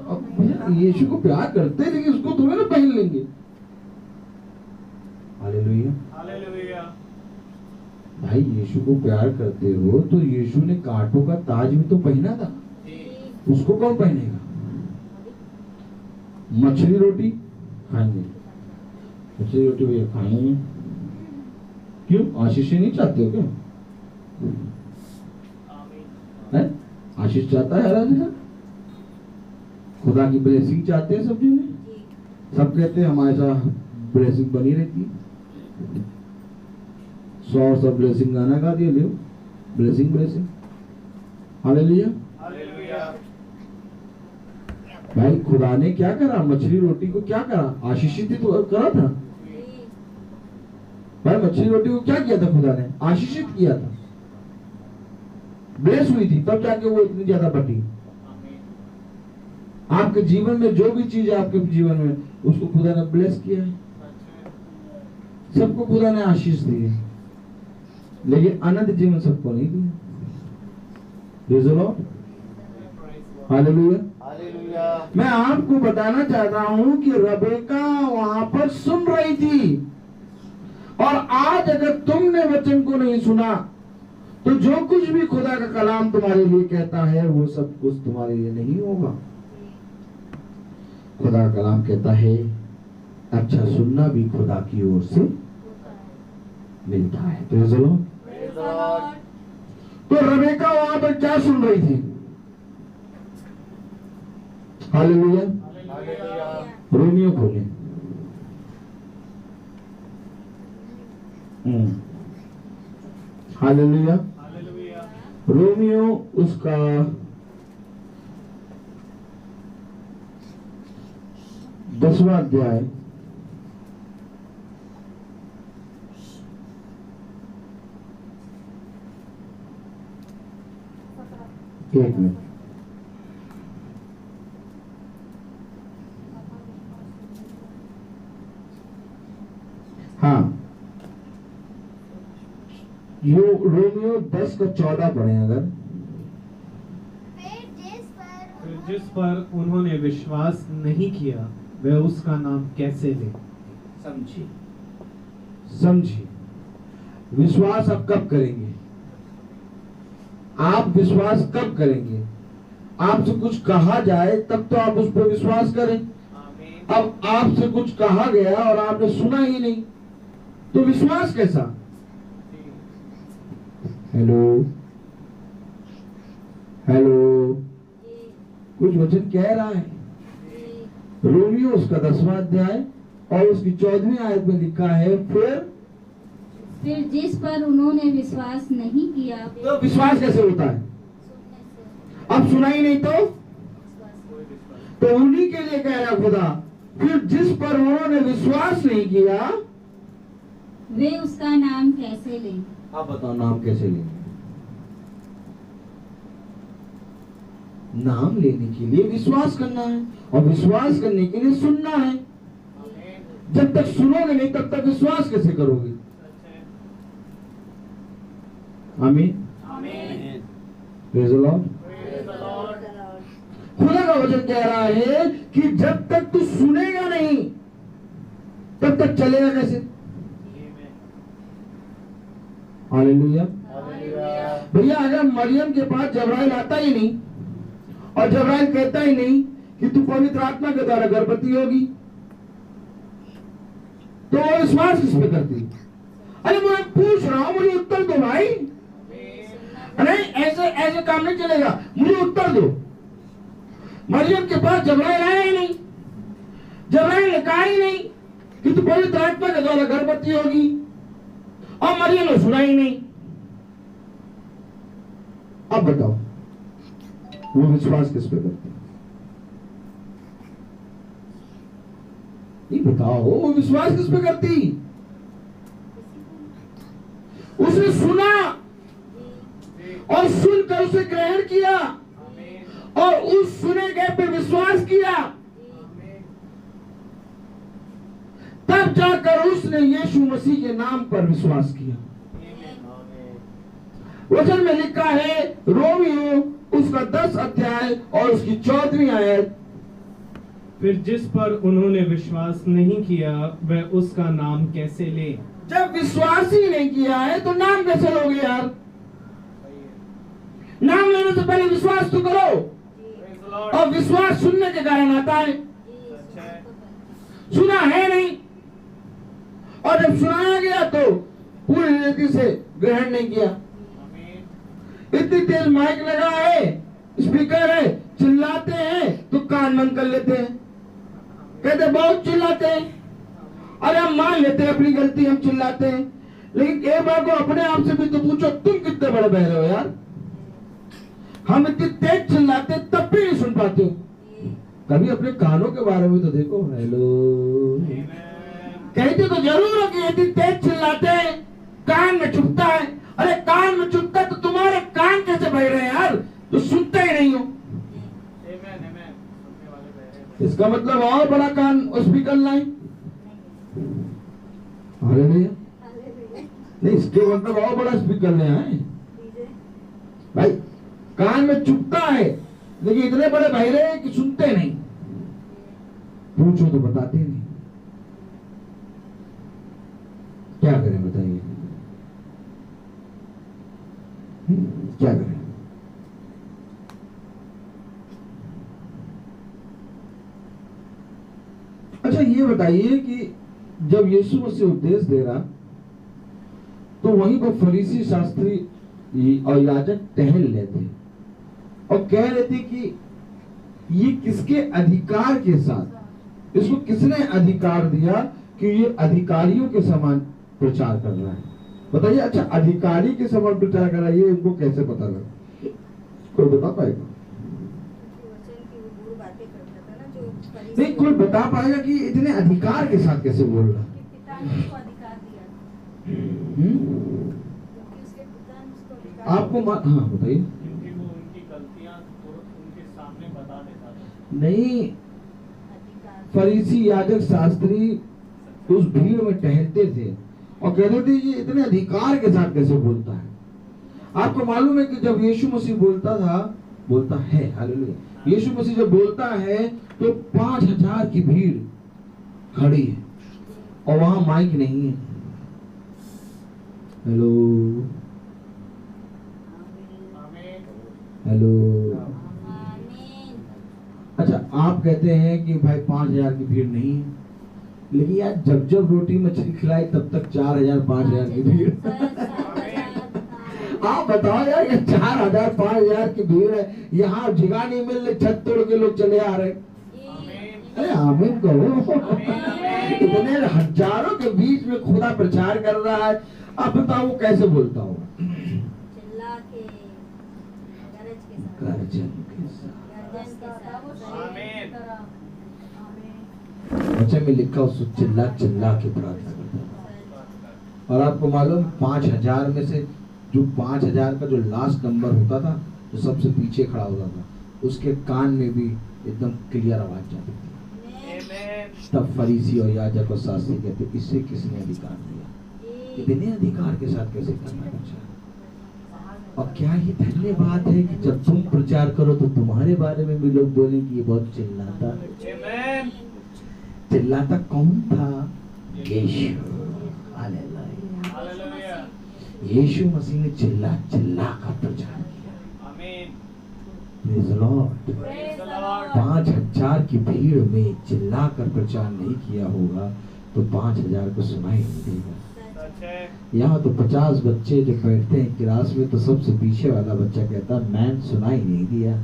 E: अब यीशु को प्यार करते हैं लेकिन उसको थोड़ा ना पहन लेंगे। Hallelujah,
D: hallelujah.
E: भाई यीशु को प्यार करते हो तो यीशु ने कांटों का ताज भी तो पहना था, उसको कौन पहनेगा? मछली रोटी खाएंगे, मछली रोटी भैया खाएंगे, क्यों? आशीष नहीं चाहते हो क्या? है? आशीष चाहता है हर आदमी, खुदा की ब्लेसिंग चाहते हैं सब जने। सब कहते हैं हमारे साथ ब्लेसिंग बनी रहती है। 100 ब्लेसिंग गाना गा दिया, ले ब्लेसिंग ब्लेसिंग। Hallelujah,
D: hallelujah.
E: भाई खुदा ने क्या करा? मछली रोटी को क्या करा? आशीषित तो करा था भाई। मछली रोटी को क्या किया था खुदा ने? आशीषित किया था, ब्लेस हुई थी, तब जाके वो इतनी ज्यादा बढ़ी। आपके जीवन में जो भी चीज है आपके जीवन में, उसको खुदा ने ब्लेस किया है। सबको खुदा ने आशीष दी है, लेकिन अनंत जीवन सबको नहीं दिया। Praise the Lord, hallelujah. मैं आपको बताना चाहता हूं कि रबेका वहां पर सुन रही थी, और आज अगर तुमने वचन को नहीं सुना तो जो कुछ भी खुदा का कलाम तुम्हारे लिए कहता है वो सब कुछ तुम्हारे लिए नहीं होगा। खुदा का कलाम कहता है अच्छा सुनना भी खुदा की ओर से मिलता है। Praise the Lord. तो रबेका वहां पर क्या सुन रही थी? हालेलुया। रोमियो खोले, हालेलुया। रोमियो उसका 10वां अध्याय, एक मिनट, हाँ, यो रोमियो 10 का 14 पढ़े अगर।
A: जिस पर उन्होंने विश्वास नहीं किया वह उसका नाम कैसे ले?
E: समझिए, विश्वास आप कब करेंगे? आप विश्वास कब करेंगे? आपसे कुछ कहा जाए तब तो आप उस पर विश्वास करें। अब आपसे कुछ कहा गया और आपने सुना ही नहीं तो विश्वास कैसा? हेलो हेलो, कुछ वचन कह रहा है। रोमियो उसका 10वां अध्याय और उसकी 14वीं आयत में लिखा है, फिर
G: जिस पर उन्होंने विश्वास नहीं किया।
E: तो विश्वास कैसे होता है? अब सुना ही नहीं तो उन्हीं के लिए कह रहा खुदा, फिर जिस पर उन्होंने विश्वास नहीं किया
G: वे उसका नाम कैसे लें?
E: आप बताओ नाम कैसे लेंगे? नाम लेने के लिए विश्वास करना है और विश्वास करने के लिए सुनना है। जब तक सुनोगे नहीं तब तक विश्वास कैसे करोगे? आमीन। Praise the Lord. खुदा का वचन कह रहा है कि जब तक तू सुनेगा नहीं तब तक चलेगा कैसे? हालेलुया। भैया अगर मरियम के पास जबराइल आता ही नहीं और जबराइल कहता ही नहीं कि तू पवित्र आत्मा के द्वारा गर्भवती होगी, तो वो विश्वास किस पे करती? अरे मैं पूछ रहा हूं, मुझे उत्तर दो भाई। नहीं, ऐसे ऐसे काम नहीं चलेगा, मुझे उत्तर दो। मरियम के पास जबराइल आया ही नहीं, जबराइल ने कहा ही नहीं कि तू पवित्र आत्मा के द्वारा गर्भवती होगी, और मरियम ने सुना ही नहीं। अब बताओ वो विश्वास किस पे करती? ये बताओ वो विश्वास किस पे करती? उसने सुना और सुनकर उसे ग्रहण किया और उस सुने गए पे विश्वास किया, तब जाकर उसने यीशु मसीह के नाम पर विश्वास किया। वचन में लिखा है रोमियो उसका 10 अध्याय और उसकी 14वीं आयत,
A: फिर जिस पर उन्होंने विश्वास नहीं किया वह उसका नाम कैसे ले?
E: जब विश्वास ही नहीं किया है तो नाम कैसे लोगे यार? नाम लेने से पहले विश्वास तो करो, और विश्वास सुनने के कारण आता है। सुना है नहीं, और जब सुनाया गया तो पूरी रीति से ग्रहण नहीं किया। इतनी तेज माइक लगा है, स्पीकर है, चिल्लाते हैं तो कान बंद कर लेते हैं, कहते बहुत चिल्लाते हैं। अरे हम मान लेते हैं अपनी गलती, हम चिल्लाते हैं, लेकिन एक बार को अपने आप से भी तो पूछो तुम कितने बड़े बहरे हो यार। हम इतनी तेज चिल्लाते तब भी नहीं सुन पाते। कभी अपने कानों के बारे में तो देखो। हेलो, कहते तो जरूर हो कि इतनी तेज चिल्लाते हैं कान में चुभता है। अरे कान में चुभता है तो तुम्हारे कान कैसे बह रहे हैं यार? तो सुनते ही नहीं हो। इसका मतलब और बड़ा कान स्पीकर लाए। हालेलुया। नहीं, इसके मतलब और बड़ा स्पीकर ले आए भाई। कान में चुभता है लेकिन इतने बड़े बहरे हैं कि सुनते नहीं, पूछो तो बताते नहीं। क्या करें बताइए? क्या करें? अच्छा ये बताइए कि जब यीशु मसीह उपदेश दे रहा तो वहीं पर फरीसी शास्त्री और याजक टहल रहे थे और कह रहे थे कि ये किसके अधिकार के साथ, इसको किसने अधिकार दिया कि ये अधिकारियों के समान प्रचार कर रहा है? बताइए। अच्छा, अधिकारी के समान प्रचार कर रहा है, ये उनको कैसे पता लगा? कोई बता पाएगा? नहीं, कोई बता पाएगा कि इतने अधिकार के साथ कैसे बोल रहा है? आपको हाँ बताइए।
D: क्योंकि वो उनकी गलतियां उनके सामने बता देता था।
E: नहीं, फरीसी याजक शास्त्री उस भीड़ में टहलते थे और कहते थे ये इतने अधिकार के साथ कैसे बोलता है। आपको मालूम है कि जब यीशु मसीह बोलता है हालेलुया, यीशु मसीह जब बोलता है तो 5000 की भीड़ खड़ी है और वहां माइक नहीं है। Hello hello. अच्छा, आप कहते हैं कि भाई 5000 की भीड़ नहीं है, लेकिन यार जब जब रोटी मछली खिलाई तब तक 4000 5000 की भीड़। आप बताओ यार, ये 4000 5000 की भीड़ है, यहाँ जगह नहीं मिल रही, छत तोड़ के लोग चले आ रहे। अरे आमीन कहो। इतने हजारों के बीच में खुदा प्रचार कर रहा है, अब बताओ वो कैसे बोलता होगा? गर्जन के साथ। वचन में लिखा उसको चिल्ला चिल्ला के प्रार्थना करता था। और आपको मालूम 5000 में से जो 5000 का जो लास्ट नंबर होता था, जो सबसे पीछे खड़ा होता था, उसके कान में भी एकदम क्लियर आवाज जाती थी। तब फरीसी और याजक और शास्त्री कहते, इससे किसने अधिकार दिया? इतने अधिकार के साथ कैसे करना प्रचार? और क्या ही धन्यवाद है कि जब तुम प्रचार करो तो तुम्हारे बारे में भी लोग बोले कि ये बहुत चिल्लाता। चिल्लाता कौन था? यीशु। हालेलुया। यीशु मसीह ने चिल्ला चिल्ला कर प्रचार किया। आमीन। Praise the Lord. 5000 की भीड़ में चिल्ला कर प्रचार नहीं किया होगा तो 5000 को सुनाई नहीं देगा। यहाँ तो 50 बच्चे जो बैठते हैं क्लास में, तो सबसे पीछे वाला बच्चा कहता मैंने सुनाई नहीं दिया,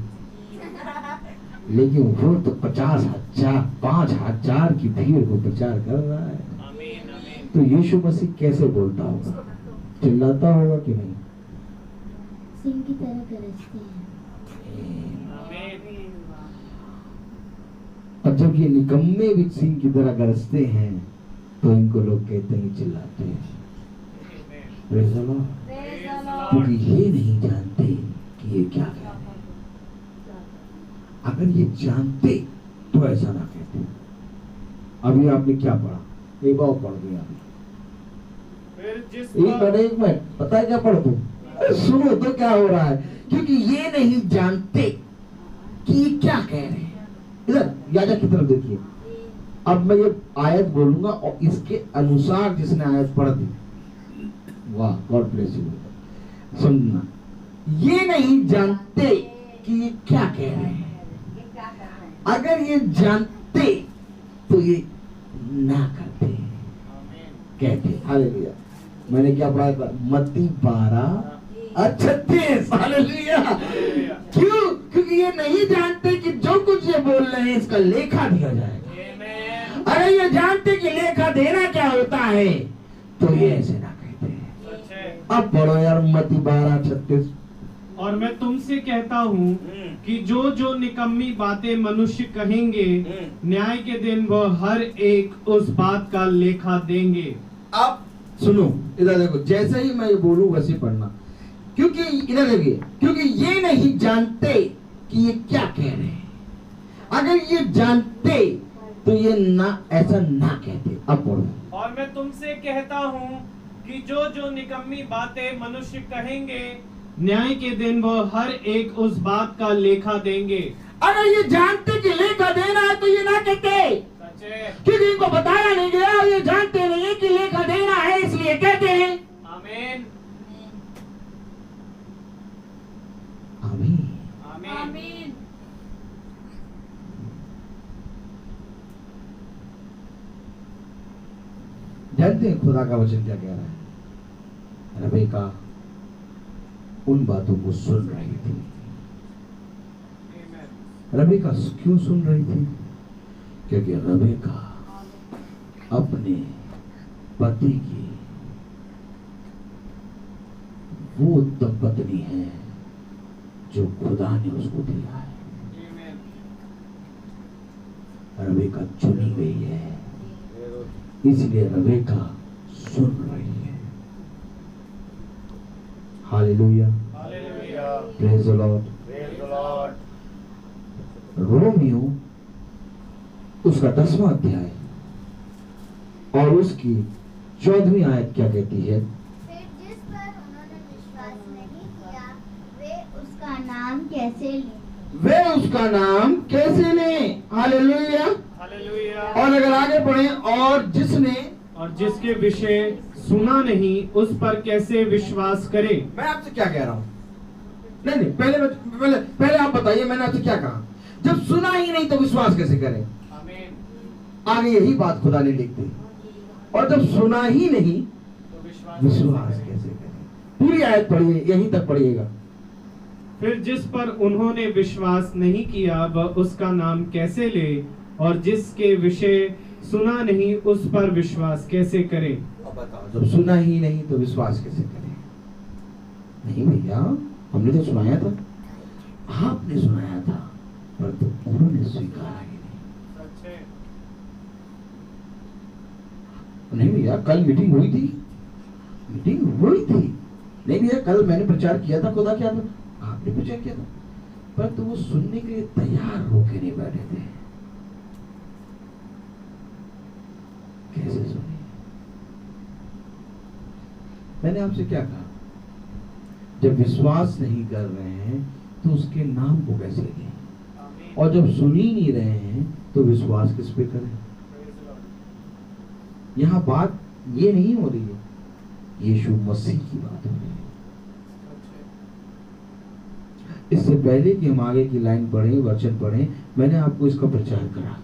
E: लेकिन वो तो 5000 की भीड़ को प्रचार कर रहा है। तो यीशु मसीह कैसे बोलता होगा? चिल्लाता होगा कि नहीं?
C: सिंह की तरह गरजते हैं।
E: और जब ये निकम्मे भी सिंह की तरह गरजते हैं तो इनको लोग कहते हैं चिल्लाते हैं। Praise the Lord. क्योंकि ये नहीं जानते कि ये क्या कह रहे हैं। अगर ये जानते तो ऐसा ना कहते। अभी आपने क्या पढ़ा? एक बार पढ़ दिया। एक मिनट पता है क्या पढ़ दो? सुनो तो क्या हो रहा है। क्योंकि ये नहीं जानते कि ये क्या कह रहे हैं। इधर याजक की तरफ देखिए। अब मैं ये आयत बोलूंगा और इसके अनुसार जिसने आयत पढ़ दी, वाह, गॉड ब्लेस यू। सुनना, ये नहीं जानते कि ये क्या कह रहे हैं। अगर ये जानते तो ये ना करते कहते। हालेलुया। मैंने क्या पढ़ा था? मत्ती 12:36। हालेलुया। क्यों? क्योंकि ये नहीं जानते कि जो कुछ ये बोल रहे हैं इसका लेखा दिया जाएगा। अगर ये जानते कि लेखा देना क्या होता है तो ये ऐसे ना कहते हैं। अब पढ़ो यार मत्ती 12:36।
D: और मैं तुमसे कहता हूँ कि जो जो निकम्मी बातें मनुष्य कहेंगे, न्याय के दिन वह हर एक उस बात का लेखा देंगे।
E: अब सुनो, इधर देखो, जैसे ही मैं ये बोलूं वैसे पढ़ना। क्योंकि इधर देखिए, क्योंकि ये नहीं जानते कि ये क्या कह रहे हैं। अगर ये जानते तो ये ना ऐसा ना कहते। अब पढ़ो।
D: और मैं तुमसे कहता हूँ कि जो जो निकम्मी बातें मनुष्य कहेंगे, न्याय के दिन वो हर एक उस बात का लेखा देंगे।
E: अगर ये जानते कि लेखा देना है तो ये ना कहते। क्योंकि इनको बताया नहीं गया और ये जानते नहीं है कि लेखा देना है, इसलिए कहते हैं।
D: आमीन।
E: आमीन।
B: आमीन।
E: जानते हैं खुदा का वचन क्या कह रहा है? रबेका उन बातों को सुन रही थी। रबेका क्यों सुन रही थी? क्योंकि रबेका अपने पति की वो दंपत्नी है जो खुदा ने उसको दिया है। रबेका चुनी गई है, इसलिए रबेका सुन रही है। Hallelujah. Praise the Lord. Romeo उसका 10वां अध्याय और उसकी 14वीं आयत क्या कहती है?
C: फिर जिस पर उन्होंने विश्वास नहीं किया वे उसका नाम कैसे लें?
E: वे उसका नाम कैसे लें? हालेलुया। और अगर आगे पढ़े, और
D: जिसके विषय सुना नहीं उस पर कैसे विश्वास करे।
E: मैं आपसे क्या कह रहा हूँ? नहीं, पहले आप बताइए, मैंने आपसे क्या कहा? जब सुना ही नहीं तो विश्वास कैसे करें? आगे यही बात खुदा ने लिख दी। और जब सुना ही नहीं तो विश्वास कैसे करें? पूरी आयत पढ़िए, यहीं तक पढ़िएगा।
D: फिर जिस पर उन्होंने विश्वास नहीं किया वह उसका नाम कैसे ले, और जिसके विषय सुना नहीं उस पर विश्वास कैसे करे।
E: बताओ, जब सुना ही नहीं तो विश्वास कैसे करें? नहीं भैया, हमने तो सुनाया था, आपने सुनाया था, पर तो उन्होंने स्वीकारा ही नहीं। नहीं भैया कल मीटिंग हुई थी, नहीं भैया कल मैंने प्रचार किया था, खुदा क्या था, आपने प्रचार किया था, पर तो वो सुनने के लिए तैयार होके नहीं बैठे थे। कैसे सुने? मैंने आपसे क्या कहा, जब विश्वास नहीं कर रहे हैं तो उसके नाम को कैसे लें, और जब सुन ही नहीं रहे हैं तो विश्वास किस पे करें? यहाँ बात ये नहीं हो रही है, यीशु मसीह की बात हो रही है। इससे पहले कि हम आगे की लाइन पढ़ें, वचन पढ़ें, मैंने आपको इसका प्रचार करा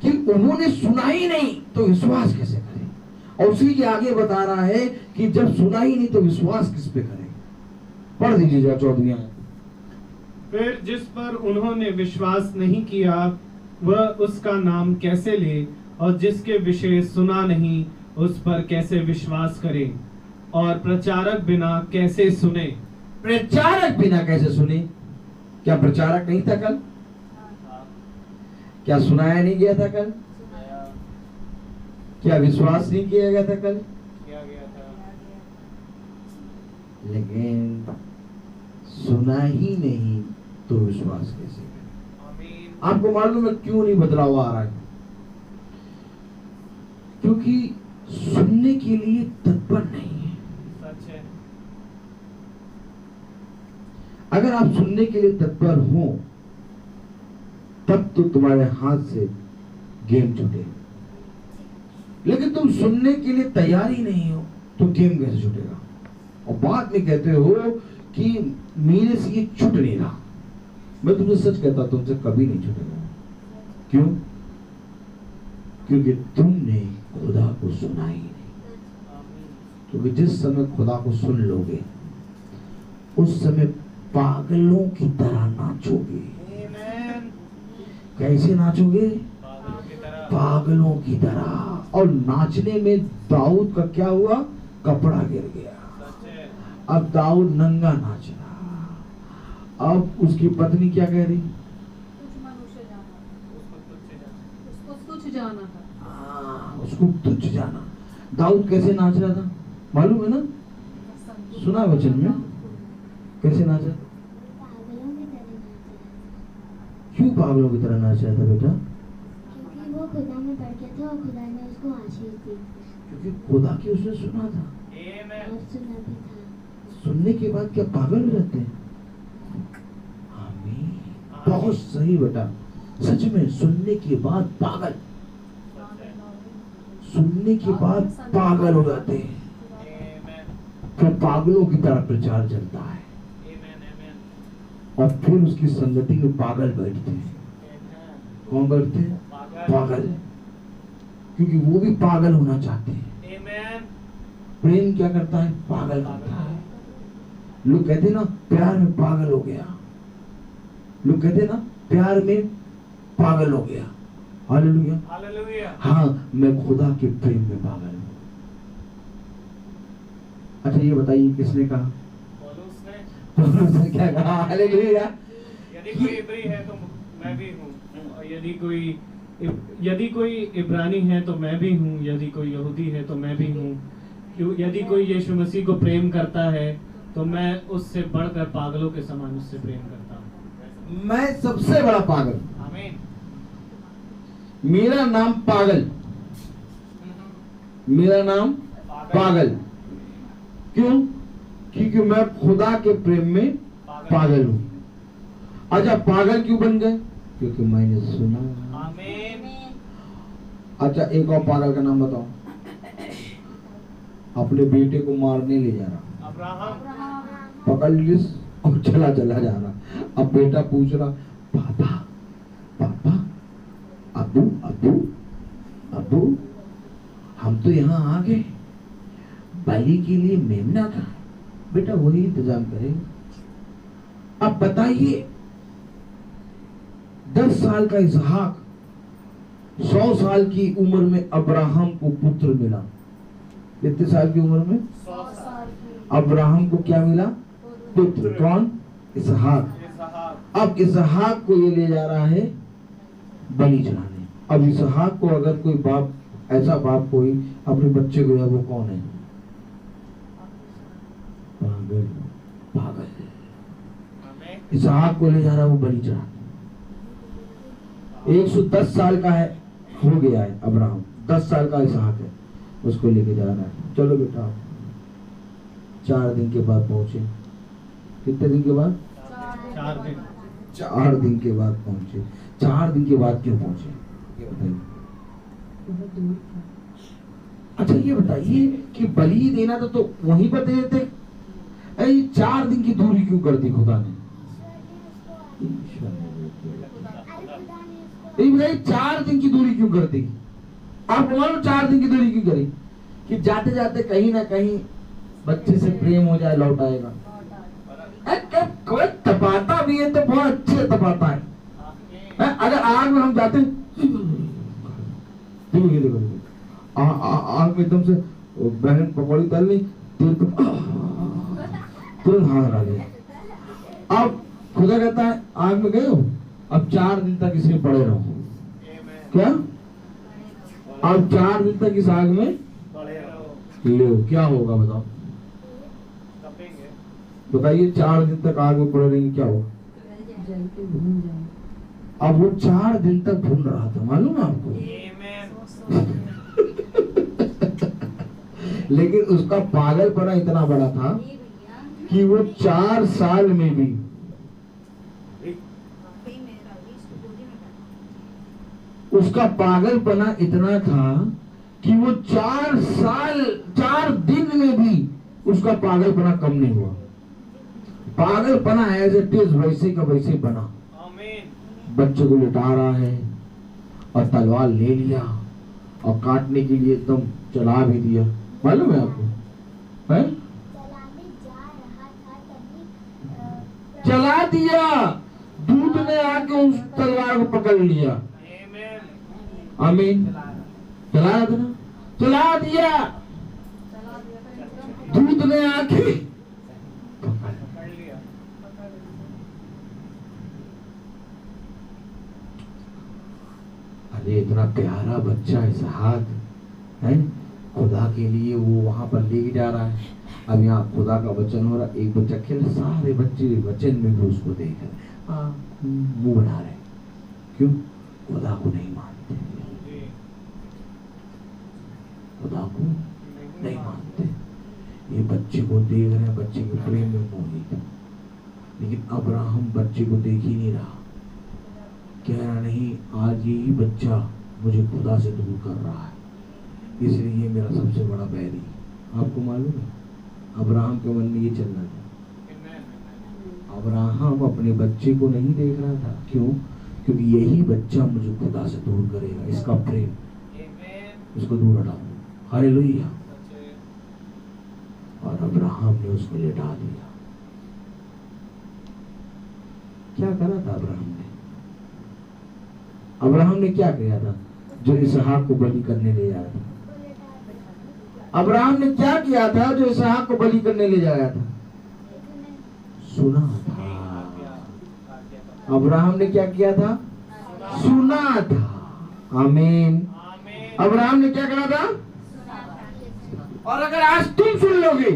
E: कि उन्होंने सुना ही नहीं तो विश्वास कैसे करें, और उसी के आगे बता रहा है कि जब सुना ही नहीं तो विश्वास किस पे करें। पढ़ दीजिएगा 14वीं आयत।
D: फिर जिस पर उन्होंने विश्वास नहीं किया वह उसका नाम कैसे ले, और जिसके विषय सुना नहीं उस पर कैसे विश्वास करे, और प्रचारक बिना कैसे सुने।
E: प्रचारक बिना कैसे सुने? क्या प्रचारक नहीं था कल? क्या सुनाया नहीं गया था कल? क्या विश्वास नहीं किया गया था कल?
D: किया गया था।
E: लेकिन सुना ही नहीं तो विश्वास कैसे करें? आपको मालूम है क्यों नहीं बदलाव आ रहा है? क्योंकि सुनने के लिए तत्पर नहीं है।
D: सच है।
E: अगर आप सुनने के लिए तत्पर हो तब तो तुम्हारे हाथ से गेम छूटे, लेकिन तुम सुनने के लिए तैयार ही नहीं हो तो गेम कैसे छूटेगा? और बाद में कहते हो कि मेरे से ये छूट नहीं रहा। मैं तुमसे सच कहता, तुमसे कभी नहीं छूटेगा। क्यों? क्योंकि तुमने खुदा को सुना ही नहीं। क्योंकि जिस समय खुदा को सुन लोगे उस समय पागलों की तरह नाचोगे। कैसे नाचोगे? पागलों की तरह। और नाचने में दाऊद का क्या हुआ? कपड़ा गिर गया। अब दाऊद नंगा नाच रहा। अब उसकी पत्नी क्या कह रही? उसको तुच्छ जाना। दाऊद कैसे नाच रहा था मालूम है ना? सुना वचन में कैसे नाचा? क्यों पागलों की तरह नाच रहा था बेटा?
C: क्योंकि वो खुदा में पड़ गया था और खुदा ने उसको आशीष दी।
E: क्योंकि खुदा की उसने सुना था
C: और सुना भी था।
E: सुनने के बाद क्या पागल हो जाते हैं? आमीन। बहुत सही बेटा, सच में सुनने के बाद पागल, सुनने के बाद पागल हो जाते हैं। फिर पागलों की तरह प्रचार चलता है और फिर उसकी संगति में पागल बैठते हैं। कौन बैठते हैं? पागल। क्योंकि वो भी पागल होना चाहते हैं। प्रेम क्या करता है? पागल करता है। लोग कहते हैं ना प्यार में पागल हो गया, लोग कहते हैं ना प्यार में पागल हो गया। Hallelujah, hallelujah. हाँ, मैं खुदा के प्रेम में पागल हूँ। अच्छा ये बताइए किसने कहा? पौलुस ने क्या कहा? हालेलुया।
D: यदि कोई इब्री है तो मैं भी हूँ, और यदि कोई इब्रानी है तो मैं भी हूँ, यदि कोई यहूदी है तो मैं भी हूँ। यदि कोई यीशु मसीह को प्रेम करता है तो मैं उससे बढ़कर पागलों के समान उससे प्रेम करता हूँ।
E: मैं सबसे बड़ा पागल।
D: आमीन।
E: मेरा नाम पागल, मेरा नाम पागल। क्यों? क्योंकि मैं खुदा के प्रेम में पागल हूँ। अच्छा पागल क्यों बन गए? क्योंकि मैंने सुना।
D: आमीन।
E: अच्छा एक और पागल का नाम बताओ। अपने बेटे को मारने ले जा रहा,
D: अब्राहम
E: पकड़ लिस और चला जा रहा। अब बेटा पूछ रहा पापा पापा, अबू अबू अबू, हम तो यहाँ आ गए, बलि के लिए मेमना का बेटा वही इंतजाम करेगा। अब बताइए 10 साल का इसहाक 100 साल की उम्र में अब्राहम को पुत्र मिला। कितने साल की उम्र में?
D: 100 साल।
E: अब्राहम को क्या मिला? पुत्र। कौन? इसहाक। अब इसहाक को ये ले जा रहा है बलि चढ़ाने। अब इसहाक को अगर कोई बाप ऐसा बाप कोई अपने बच्चे को, वो कौन है? पागल, पागल। इसहाक को ले जा रहा है वो बलि चढ़ा। 110 साल का है, हो गया है अब्राहम, 10 साल का इसहाक है, उसको लेके जा रहा है। चलो बेटा। 4 दिन के बाद पहुंचे। कितने दिन के बाद?
D: 4 दिन।
E: 4 दिन के बाद पहुंचे। 4 दिन के बाद क्यों पहुंचे, ये बताइए। अच्छा ये बताइए कि बलि देना तो वहीं पर दे देते, 4 दिन की दूरी क्यों कर दी खुदा ने? बताइए 4 दिन की दूरी क्यों कर दी? आप मानो 4 दिन की दूरी क्यों करी? कि जाते जाते कहीं ना कहीं बच्चे से प्रेम हो जाए, लौट आएगा। कोई तपाता भी है तो बहुत अच्छे तपाता है। अगर आग में हम जाते आग में एकदम से बहन पकौड़ी तल ली, तुरंत हाथ लगा लिया। अब खुदा कहता है आग में गए हो, अब 4 दिन तक इसमें पड़े रहो। क्या? अब 4 दिन तक इस आग में ले, क्या होगा बताओ? बताइए 4 दिन तक आग में पड़े रहेंगे, क्या होगा? अब वो 4 दिन तक भून रहा था, मालूम है आपको? लेकिन उसका पागलपना इतना बड़ा था कि वो 4 साल में भी उसका पागलपना इतना था कि वो 4 दिन में भी उसका पागलपना कम नहीं हुआ। पागलपना एज इट इज वैसे का वैसे बना। बच्चे को लिटा रहा है और तलवार ले लिया और काटने के लिए एकदम चला भी दिया, मालूम है आपको? है? चला दिया, दूत ने आके उस तलवार को पकड़ लिया। आमीन। चला देना, चला दिया, दूत ने आके पकड़ लिया। अरे इतना प्यारा बच्चा इसहाक है, खुदा के लिए वो वहां पर लेके जा रहा है। अब यहाँ खुदा का वचन हो रहा, एक बच्चा खेल, सारे बच्चे वचन में भी उसको देख रहे, मुंह बना रहे। क्यों? खुदा को नहीं मानते, खुदा को नहीं मानते। ये बच्चे को देख रहे हैं, बच्चे के प्रेम में मोहित, लेकिन अब्राहम बच्चे को देख ही नहीं रहा। कह रहा नहीं, आज यही बच्चा मुझे खुदा से दूर कर रहा है, इसलिए ये मेरा सबसे बड़ा बैरी। आपको मालूम है अब्राहम के मन में ये चल रहा था। अब्राहम अपने बच्चे को नहीं देख रहा था। क्यों? क्योंकि यही बच्चा मुझे खुदा से दूर करेगा, इसका प्रेम, इसको दूर हटाओ। हालेलुया। और अब्राहम ने उसको लिटा दिया। क्या करा था अब्राहम ने? अब्राहम ने क्या किया था जो इसहाक को बलि करने ले जाया था? अब्राहम ने क्या किया था जो इसहाक को बलि करने ले जाया था? सुना था। अब्राहम ने क्या किया था? सुना था। आमीन। अब्राहम ने क्या करा था? और अगर आज तुम सुन लोगे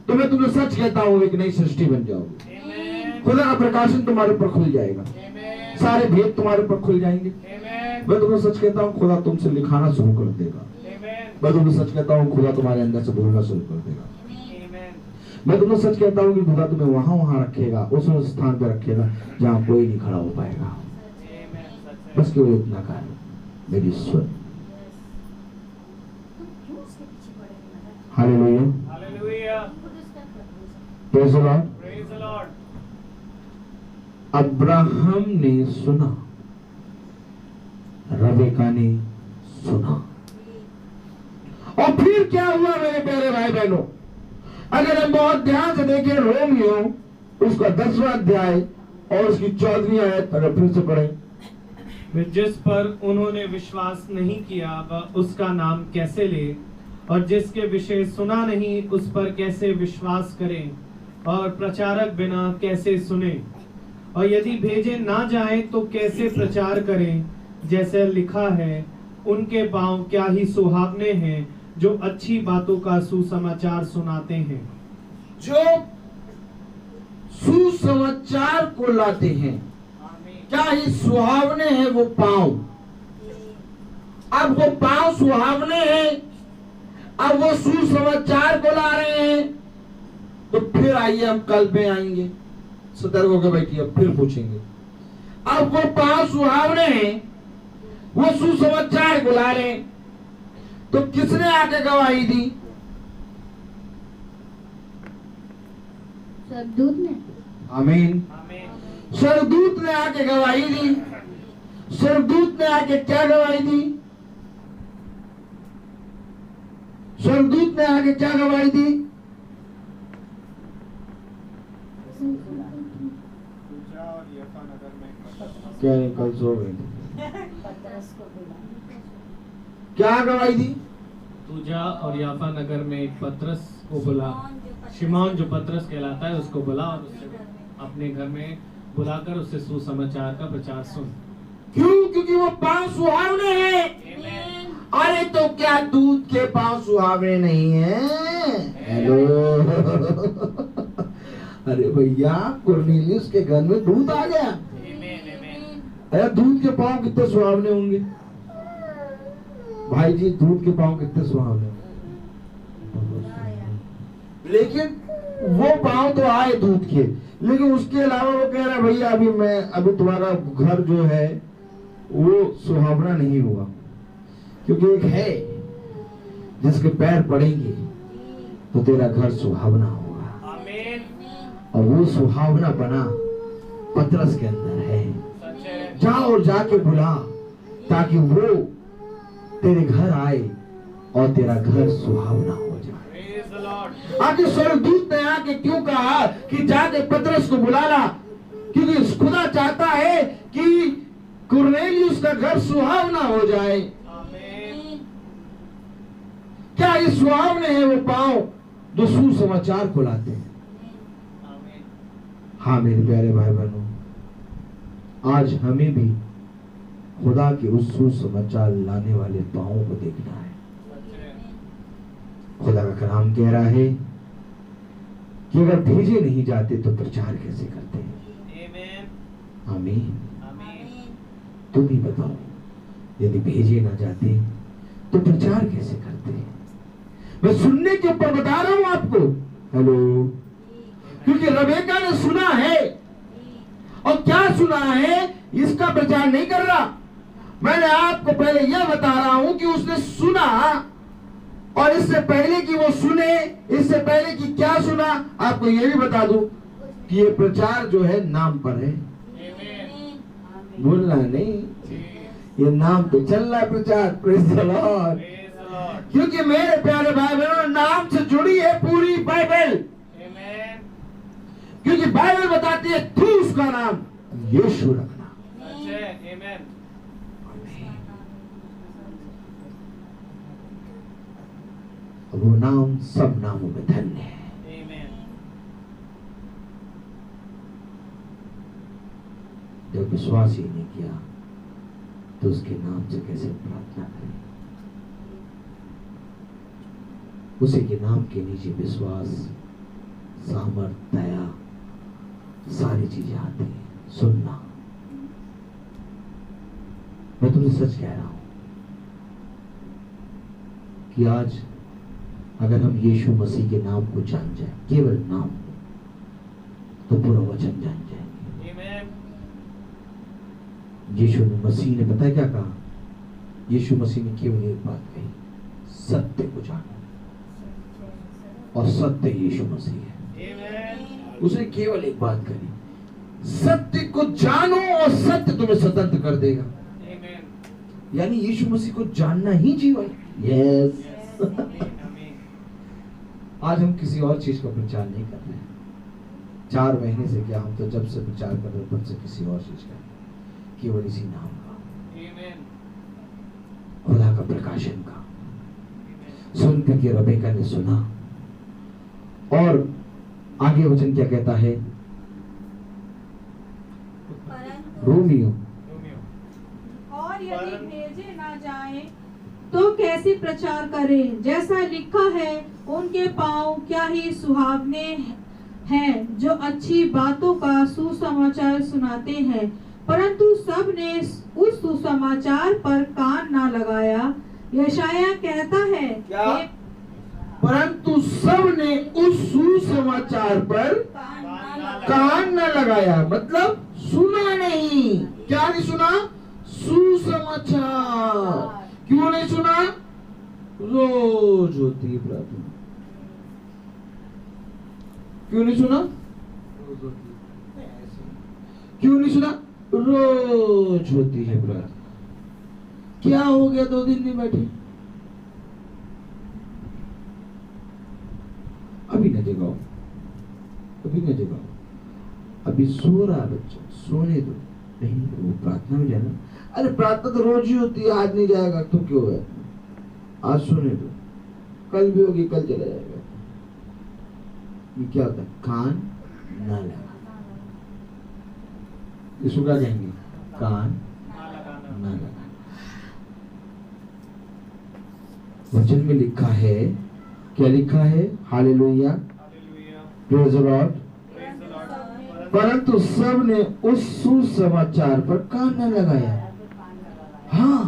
E: तो मैं तुम्हें सच कहता हूँ एक नई सृष्टि बन जाओगे। खुदा का प्रकाशन तुम्हारे ऊपर खुल जाएगा, सारे भेद तुम्हारे ऊपर खुल जाएंगे। मैं तुम्हें सच कहता हूँ खुदा तुमसे लिखाना शुरू कर देगा। मैं तुम्हें सच कहता हूँ खुदा तुम्हारे अंदर से बोलना शुरू कर देगा। मैं तुम्हें सच कहता हूँ कि खुदा तुम्हें वहां रखेगा, उस स्थान पर रखेगा जहाँ कोई नहीं खड़ा हो पाएगा। बस केवल इतना कार्य मेरी सुन। Hallelujah, praise the Lord. Abraham ने सुना, रबेका ने सुना। और फिर क्या हुआ मेरे प्यारे भाई बहनों? अगर हम बहुत ध्यान से देखें रोमियो उसका 10वां अध्याय और उसकी 14वीं आयत अगर फिर से पढ़ें।
D: जिस पर उन्होंने विश्वास नहीं किया वह उसका नाम कैसे ले, और जिसके विषय सुना नहीं उस पर कैसे विश्वास करें, और प्रचारक बिना कैसे सुने, और यदि भेजे ना जाए तो कैसे प्रचार करें। जैसे लिखा है, उनके पांव क्या ही सुहावने हैं जो अच्छी बातों का सुसमाचार सुनाते हैं।
E: जो सुसमाचार को लाते हैं, क्या ही सुहावने हैं वो पांव। अब वो पांव सुहावने हैं, अब वो सुसमाचार को ला रहे हैं, तो फिर आइए हम कल पे आएंगे, सतर्क होकर बैठिए, अब फिर पूछेंगे। अब वो पांव सुहावने हैं, वो सुसमाचार को ला रहे हैं, तो किसने आके गवाही दी?
C: स्वर्गदूत ने।
E: आमीन। स्वर्गदूत ने आके गवाही दी। स्वर्गदूत ने आके क्या गवाही दी? स्वर्गदूत ने आके क्या गवाही दी? क्या कल सो गई? क्या गवाही दी?
D: तू जा और याफा नगर में एक पतरस को बुला, शिमोन जो पतरस कहलाता है उसको बुला और उससे अपने घर में बुलाकर उससे सुसमाचार का प्रचार सुन।
E: क्यों? क्योंकि वो पांव सुहावने हैं। अरे तो क्या दूध के पांव सुहावने नहीं है? हेलो। अरे भैया, कुरनेलियुस के घर में दूध आ गया। अरे दूध के पांव कितने सुहावने होंगे भाई जी, दूध के पांव कितने सुहावने होंगे। लेकिन वो पांव तो आए दूध के, लेकिन उसके अलावा वो कह रहा है भैया अभी तुम्हारा घर जो है वो सुहावना नहीं हुआ, क्योंकि एक है जिसके पैर पड़ेंगे तो तेरा घर सुहावना होगा। और वो सुहावना बना पतरस के अंदर है। जा और जाके बुला, ताकि वो तेरे घर आए और तेरा घर सुहावना हो जाए। आगे स्वर्गदूत ने आके क्यों कहा कि जाके पतरस को बुला ला? क्योंकि खुदा चाहता है कि कुरनेलियुस का घर सुहावना हो जाए। क्या ये सुहावने हैं वो पांव जो सुसमाचार को लाते हैं? हाँ मेरे प्यारे भाई बहनों, आज हमें भी खुदा के उस सुसमाचार लाने वाले पांवों को देखना है। खुदा का कलाम कह रहा है कि अगर भेजे नहीं जाते तो प्रचार कैसे करते हैं? आमीन। तुम ही बताओ, यदि भेजे ना जाते तो प्रचार कैसे करते हैं? मैं सुनने के ऊपर बता रहा हूं आपको। हेलो। क्योंकि रबेका ने सुना है, और क्या सुना है इसका प्रचार नहीं कर रहा। मैंने आपको पहले यह बता रहा हूं कि उसने सुना, और इससे पहले कि वो सुने, इससे पहले कि क्या सुना, आपको यह भी बता दूं कि ये प्रचार जो है नाम पर है। बोलना नहीं, ये नाम पे चल रहा है प्रचार। Praise the Lord. क्योंकि मेरे प्यारे भाई बहनों, नाम से जुड़ी है पूरी बाइबल। क्योंकि बाइबल बताती है तू उसका नाम यीशु रखना। वो नाम सब नामों में धन्य है। जब विश्वास ही नहीं किया तो उसके नाम से कैसे प्रार्थना करें? उसी के नाम के नीचे विश्वास, सामर्थ, दया, सारी चीजें आती हैं। सुनना, मैं तुमसे सच कह रहा हूं कि आज अगर हम यीशु मसीह के नाम को जान जाए, केवल नाम, तो पूरा वचन जान जाएंगे। यीशु मसीह ने पता है क्या कहा? यीशु मसीह ने केवल एक बात कही, सत्य को जानो, और सत्य यीशु मसीह है। उसने केवल एक बात कही, सत्य को जानो और सत्य तुम्हें स्वतंत्र कर देगा। यानी यीशु मसीह को जानना ही जीवन। यस। आज हम किसी और चीज का प्रचार नहीं कर रहे हैं। 4 महीने से क्या, हम तो जब से प्रचार कर रहे तब से किसी और चीज का, केवल इसी नाम का, खुदा का प्रकाशन का। सुन करके रबेका ने सुना, और आगे वचन क्या कहता है? रोमियो।
B: और यदि भेजे ना जाए तो कैसे प्रचार करें? जैसा लिखा है, उनके पांव क्या ही सुहावने हैं जो अच्छी बातों का सुसमाचार सुनाते हैं, परंतु सब ने उस सुसमाचार पर कान ना लगाया। यशायाह कहता है
E: क्या? परंतु सब ने उस सुसमाचार पर कान न लगाया, मतलब सुना नहीं। क्या नहीं सुना? सुसमाचार। क्यों नहीं सुना? रोज होती है प्रार्थना। क्यों नहीं सुना? क्यों नहीं सुना? रोज होती है प्रार्थना। क्या हो गया 2 दिन नहीं बैठे? अभी न जगाओ, अभी न जगाओ, अभी सो रहा बच्चा, सोने दो। नहीं वो प्रार्थना में जाना। अरे प्रार्थना तो रोज ही होती है, आज नहीं जाएगा तो क्यों है? आज सोने दो, कल भी होगी, कल चला जाएगा। ये क्या होता है? कान ना लगा। इसको क्या कहेंगे? कान ना लगा। वचन में लिखा है, क्या लिखा है? Hallelujah, praise the Lord. परंतु सब ने उस सुसमाचार पर कान न लगाया। हाँ,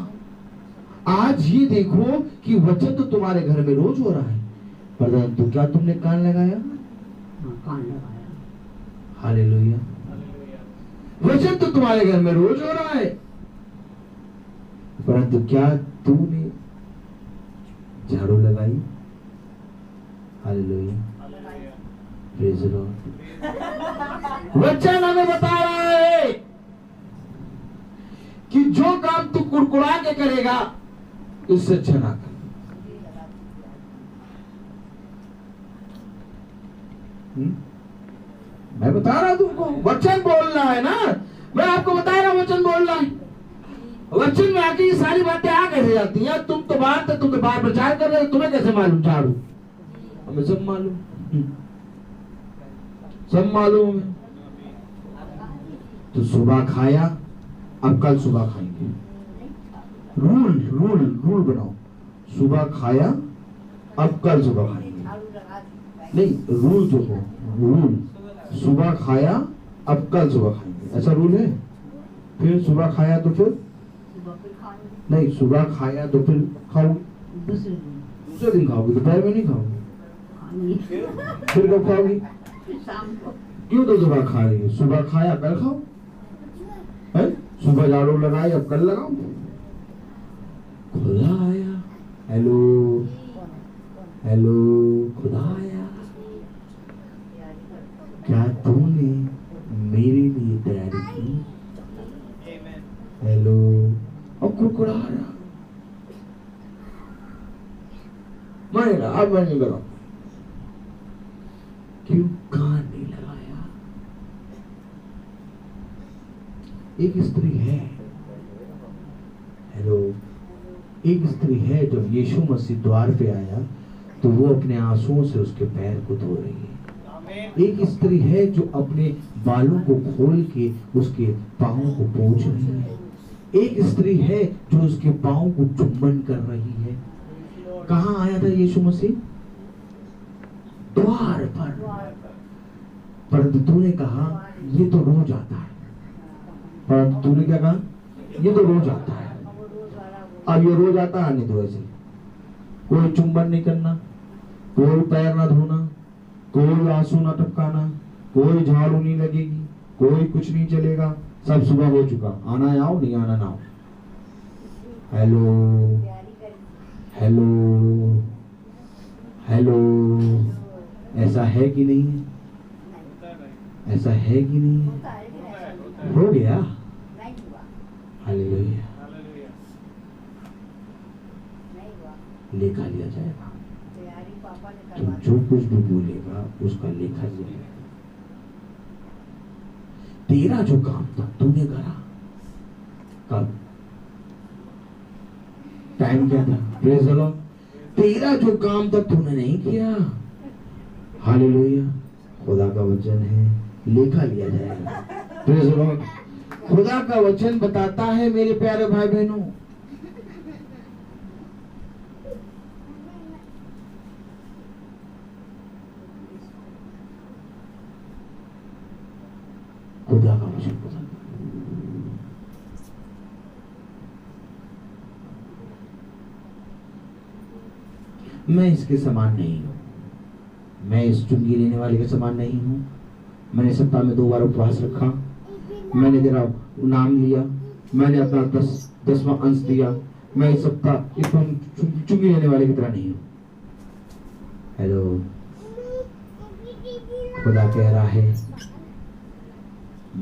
E: आज ये देखो कि वचन तो तुम्हारे घर में रोज हो रहा है, परंतु क्या तुमने कान लगाया? कान लगाया। हालेलुया। वचन तो तुम्हारे घर में रोज हो रहा है, परंतु क्या तूने झाड़ू लगाई? Hallelujah, praise the Lord. वचन हमें बता रहा है कि जो काम तू कुड़कुड़ा के करेगा इससे अच्छा ना कर। मैं बता रहा हूं तुमको, वचन बोलना है ना। मैं आपको बता रहा हूं वचन बोलना है। वचन में आके ये सारी बातें आ कैसे जाती हैं? तुम तो बाहर प्रचार कर रहे हो, तुम्हें कैसे मालूम? झाड़ू हमें सब मालूम, सब मालूम है। तो सुबह खाया, अब कल सुबह खाएंगे। रूल बनाओ। सुबह खाया, अब कल सुबह खाएंगे। नहीं, रूल जो हो, रूल सुबह खाया, अब कल सुबह खाएंगे, ऐसा रूल है। फिर सुबह खाया तो फिर नहीं, सुबह खाया तो फिर खाओगे, दूसरे दिन खाओगे, दोपहर में नहीं खाओगे। फिर कब खाओगी? क्यों तो सुबह खा रही है? सुबह खाया कल खाओ, है? सुबह झाड़ू लगाई, अब कल लगाओ। खुदा आया, हेलो हेलो, खुदा आया। क्या तूने मेरे लिए तैयारी की? हेलो, अब कुड़कुड़ा रहा। मानेगा, अब मैं नहीं करूं। क्यों कान नहीं लगाया? एक स्त्री है, हेलो, एक स्त्री है, जब यीशु मसीह द्वार पे आया तो वो अपने आंसुओं से उसके पैर को धो रही है। एक स्त्री है जो अपने बालों को खोल के उसके पांवों को पोंछ रही है। एक स्त्री है जो उसके पांव को चुंबन कर रही है। कहाँ आया था यीशु मसीह? द्वार पर। परंतु तूने कहा ये तो रोज आता है। परंतु तूने क्या कहा? ये तो रोज आता है। अब ये रोज आता है, नहीं तो ऐसे कोई चुंबन नहीं करना, कोई पैर ना धोना, कोई आंसू ना टपकाना, कोई झाड़ू नहीं लगेगी, कोई कुछ नहीं चलेगा। सब सुबह हो चुका, आना आओ, नहीं आना ना आओ। हेलो हेलो हेलो, ऐसा है कि नहीं है? ऐसा है कि नहीं है? हो गया। हालेलुया। लेखा लिया जाएगा। तुम जो कुछ भी बोलेगा उसका लेखा लिया जाएगा। तेरा जो काम था तूने करा, कब? टाइम क्या था? Praise the Lord. तेरा जो काम था तूने नहीं किया। हालेलुया। खुदा का वचन है, लेखा लिया जाएगा। Praise the Lord. खुदा का वचन बताता है मेरे प्यारे भाई बहनों खुदा का वचन पसंद। मैं इसके समान नहीं हूं, मैं इस चुंगी लेने वाले के समान नहीं हूं। मैंने सप्ताह में 2 बार उपवास रखा, मैंने तेरा नाम लिया, मैंने अपना 10वां अंश दिया। मैं इस सप्ताह इस चुंगी लेने वाले की तरह नहीं हूं। हेलो, खुदा कह रहा है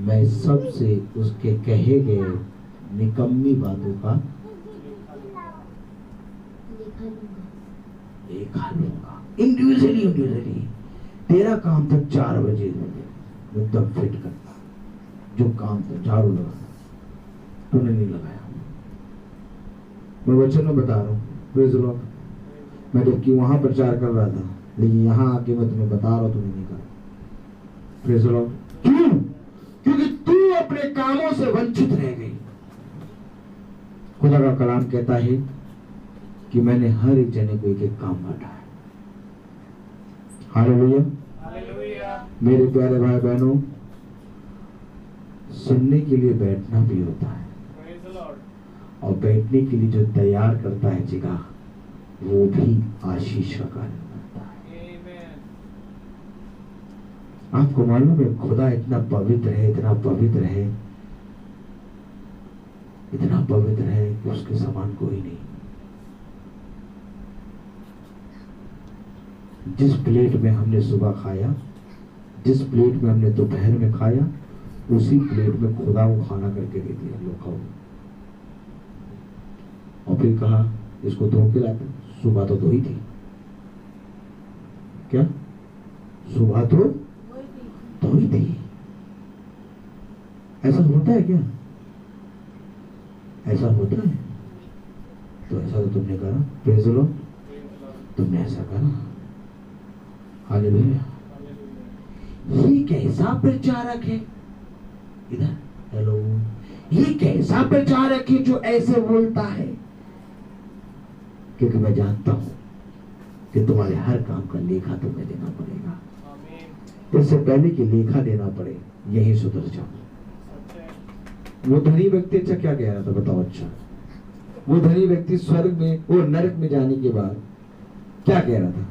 E: मैं सबसे उसके कहे गए निकम्मी बातों का लेखा लूंगा। इंडिविजुअली तेरा काम था 4 बजे एकदम फिट करना, जो काम था झाड़ू लगाना, तूने नहीं लगाया। मैं वचन में बता रहा हूँ, प्रेज़ द लॉर्ड। मैं जबकि वहां प्रचार कर रहा था, लेकिन यहाँ आके मैं तुम्हें बता रहा हूँ तूने नहीं करा। Praise the Lord. क्यों? क्योंकि तू अपने कामों से वंचित रह गई। खुदा का कलाम कहता है कि मैंने हर एक जने को एक काम बांटा है। हालेलुया। मेरे प्यारे भाई बहनों, सुनने के लिए बैठना भी होता है, और बैठने के लिए जो तैयार करता है जगह, वो भी आशीष का कारण बनता है। आपको मालूम है खुदा इतना पवित्र है, इतना पवित्र है, इतना पवित्र है कि उसके समान कोई नहीं। जिस प्लेट में हमने सुबह खाया, जिस प्लेट में हमने दोपहर में खाया, उसी प्लेट में खुदा को खाना करके दे दिया, लो खाओ। और फिर कहा इसको धो के लाते। सुबह तो धोई थी क्या? सुबह तो धोई थी। ऐसा होता है क्या? ऐसा होता है? तो ऐसा तो तुमने करा, प्रेज़ द लॉर्ड, तुमने ऐसा करा। हालेलुया। ये कैसा प्रचारक है इधर? हेलो, ये कैसा प्रचारक है जो ऐसे बोलता है? क्योंकि मैं जानता हूं कि तुम्हारे हर काम का लेखा तुम्हें देना पड़ेगा। इससे पहले कि लेखा देना पड़े, यही सुधर जाओ। वो धनी व्यक्ति अच्छा क्या कह रहा था बताओ? अच्छा, वो धनी व्यक्ति स्वर्ग में, वो नरक में जाने के बाद क्या कह रहा था?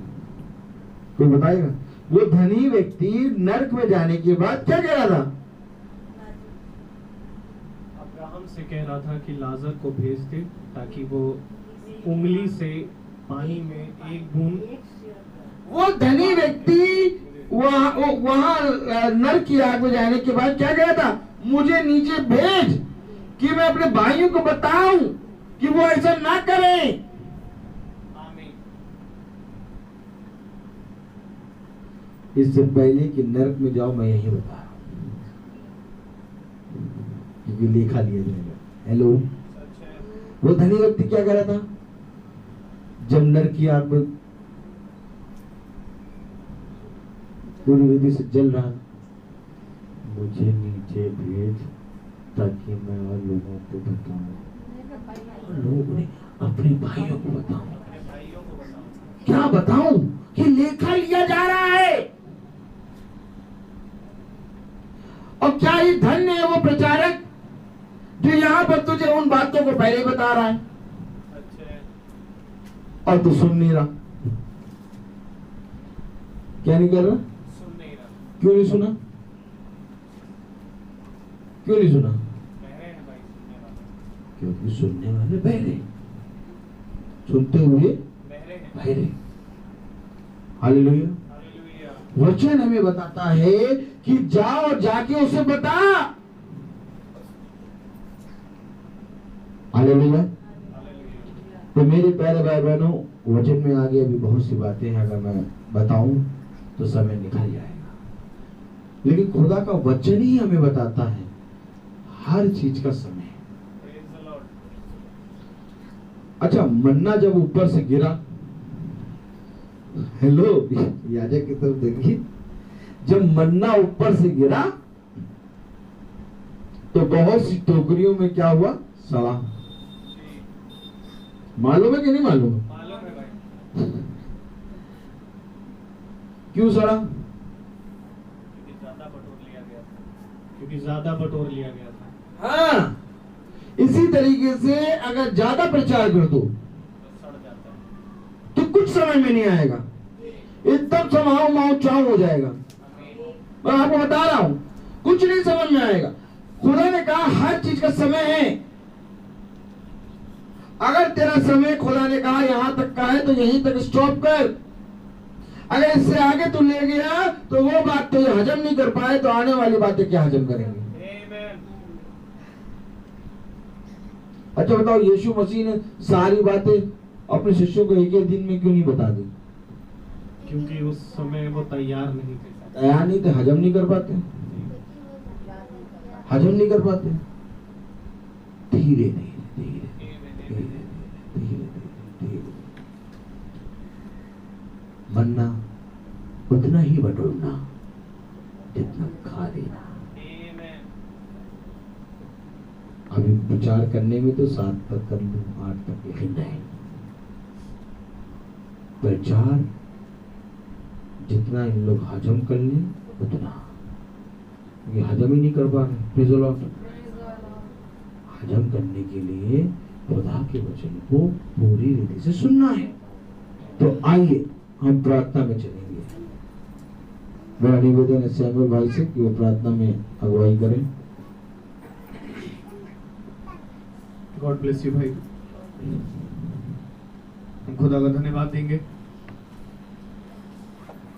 E: कोई बताएगा? वो धनी व्यक्ति नरक में जाने के बाद क्या कह रहा था?
D: अब्राहम से कह रहा था कि लाजर को भेज दे ताकि वो उंगली से पानी में एक बूंद।
E: वो धनी व्यक्ति वहां नरक की आग में जाने के बाद क्या कह रहा था? मुझे नीचे भेज कि मैं अपने भाइयों को बताऊं कि वो ऐसा ना करें। इससे पहले कि नरक में जाओ, मैं यही बता रहा हूं, क्योंकि लेखा लिया जाएगा। हेलो, वो धनी व्यक्ति क्या कर रहा था जब नरक की आग में पूरी विधि से जल रहा? मुझे नीचे भेज ताकि मैं और लोगों को बताऊं, लोगों ने अपने भाइयों को बताऊं। क्या बताऊं? कि लेखा लिया जा रहा है। और क्या ये धन्य है वो प्रचारक जो यहां पर तुझे उन बातों को पहले बता रहा है और तू सुन नहीं रहा? क्या नहीं कर रहा?
D: सुन नहीं रहा।
E: क्यों नहीं सुना? क्यों नहीं सुना?
D: बहरे हैं भाई, सुनने वाले।
E: क्योंकि सुनने वाले बहरे, सुनते हुए
D: बहरे हैं।
E: बहरे। हालेलुया।
D: हालेलुया।
E: वचन हमें बताता है कि जाओ और जाके उसे बता। हालेलुया। तो मेरे प्यारे भाई बहनों, वचन में आगे अभी बहुत सी बातें हैं, अगर मैं बताऊं तो समय निकल जाएगा, लेकिन खुदा का वचन ही हमें बताता है हर चीज का समय। अच्छा, मन्ना जब ऊपर से गिरा, हेलो याजक की तरफ देखिए, जब मन्ना ऊपर से गिरा तो बहुत सी टोकरियों में क्या हुआ? सड़ा। मालूम है कि नहीं मालूम?
D: मालूम है भाई।
E: क्यों सड़ा?
D: क्योंकि ज्यादा बटोर लिया गया था। क्योंकि ज्यादा बटोर लिया गया था।
E: हाँ, इसी तरीके से अगर ज्यादा प्रचार कर दो
D: तो सड़ जाता है।
E: तो कुछ समय में नहीं आएगा, एकदम समाओ माओ चाव हो जाएगा। मैं आपको बता रहा हूं, कुछ नहीं समझ में आएगा। खुदा ने कहा हर चीज का समय है। अगर तेरा समय खुदा ने कहा यहां तक का है तो यहीं तक स्टॉप कर। अगर इससे आगे तू ले गया तो वो बात तो हजम नहीं कर पाए तो आने वाली बातें क्या हजम करेंगे। अच्छा बताओ, यीशु मसीह ने सारी बातें अपने शिष्यों को एक दिन में क्यों नहीं बता दी?
D: क्योंकि उस समय वो तैयार नहीं थे।
E: तैयार नहीं थे, हजम नहीं कर पाते, हजम नहीं कर पाते। धीरे धीरे धीरे धीरे धीरे धीरे मन्ना उतना ही बटोरना जितना खा लेना। अभी विचार करने में तो 7 तक कर लूं, 8 तक, लेकिन नहीं, प्रचार जितना इन लोग हजम कर लें उतना, ये हजम ही नहीं कर पा रहे। Praise the Lord. हजम करने के लिए खुदा के वचन को पूरी रीति से सुनना है। तो आइए हम प्रार्थना में चलेंगे। मेरा निवेदन है सैमुअल भाई से कि वो प्रार्थना में अगुवाई करें।
A: गॉड ब्लेस यू भाई। हम खुदा का धन्यवाद देंगे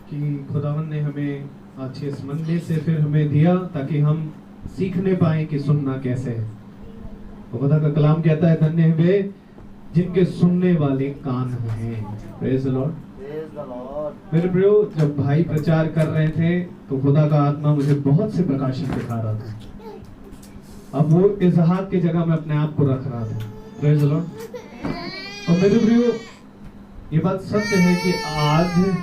A: कि खुदावन ने हमें अच्छे इस मंदिर से फिर हमें दिया ताकि हम सीखने पाए कि सुनना कैसे है। तो खुदा का कलाम कहता है धन्य है वे जिनके सुनने वाले कान हैं। Praise the Lord. मेरे प्रियो, जब भाई प्रचार कर रहे थे तो खुदा का आत्मा मुझे बहुत से प्रकाशन दिखा रहा था। अब वो इजहार की जगह में अपने आप को रख रहा था। Praise the Lord. और मेरे प्रियो, ये बात सत्य है कि आज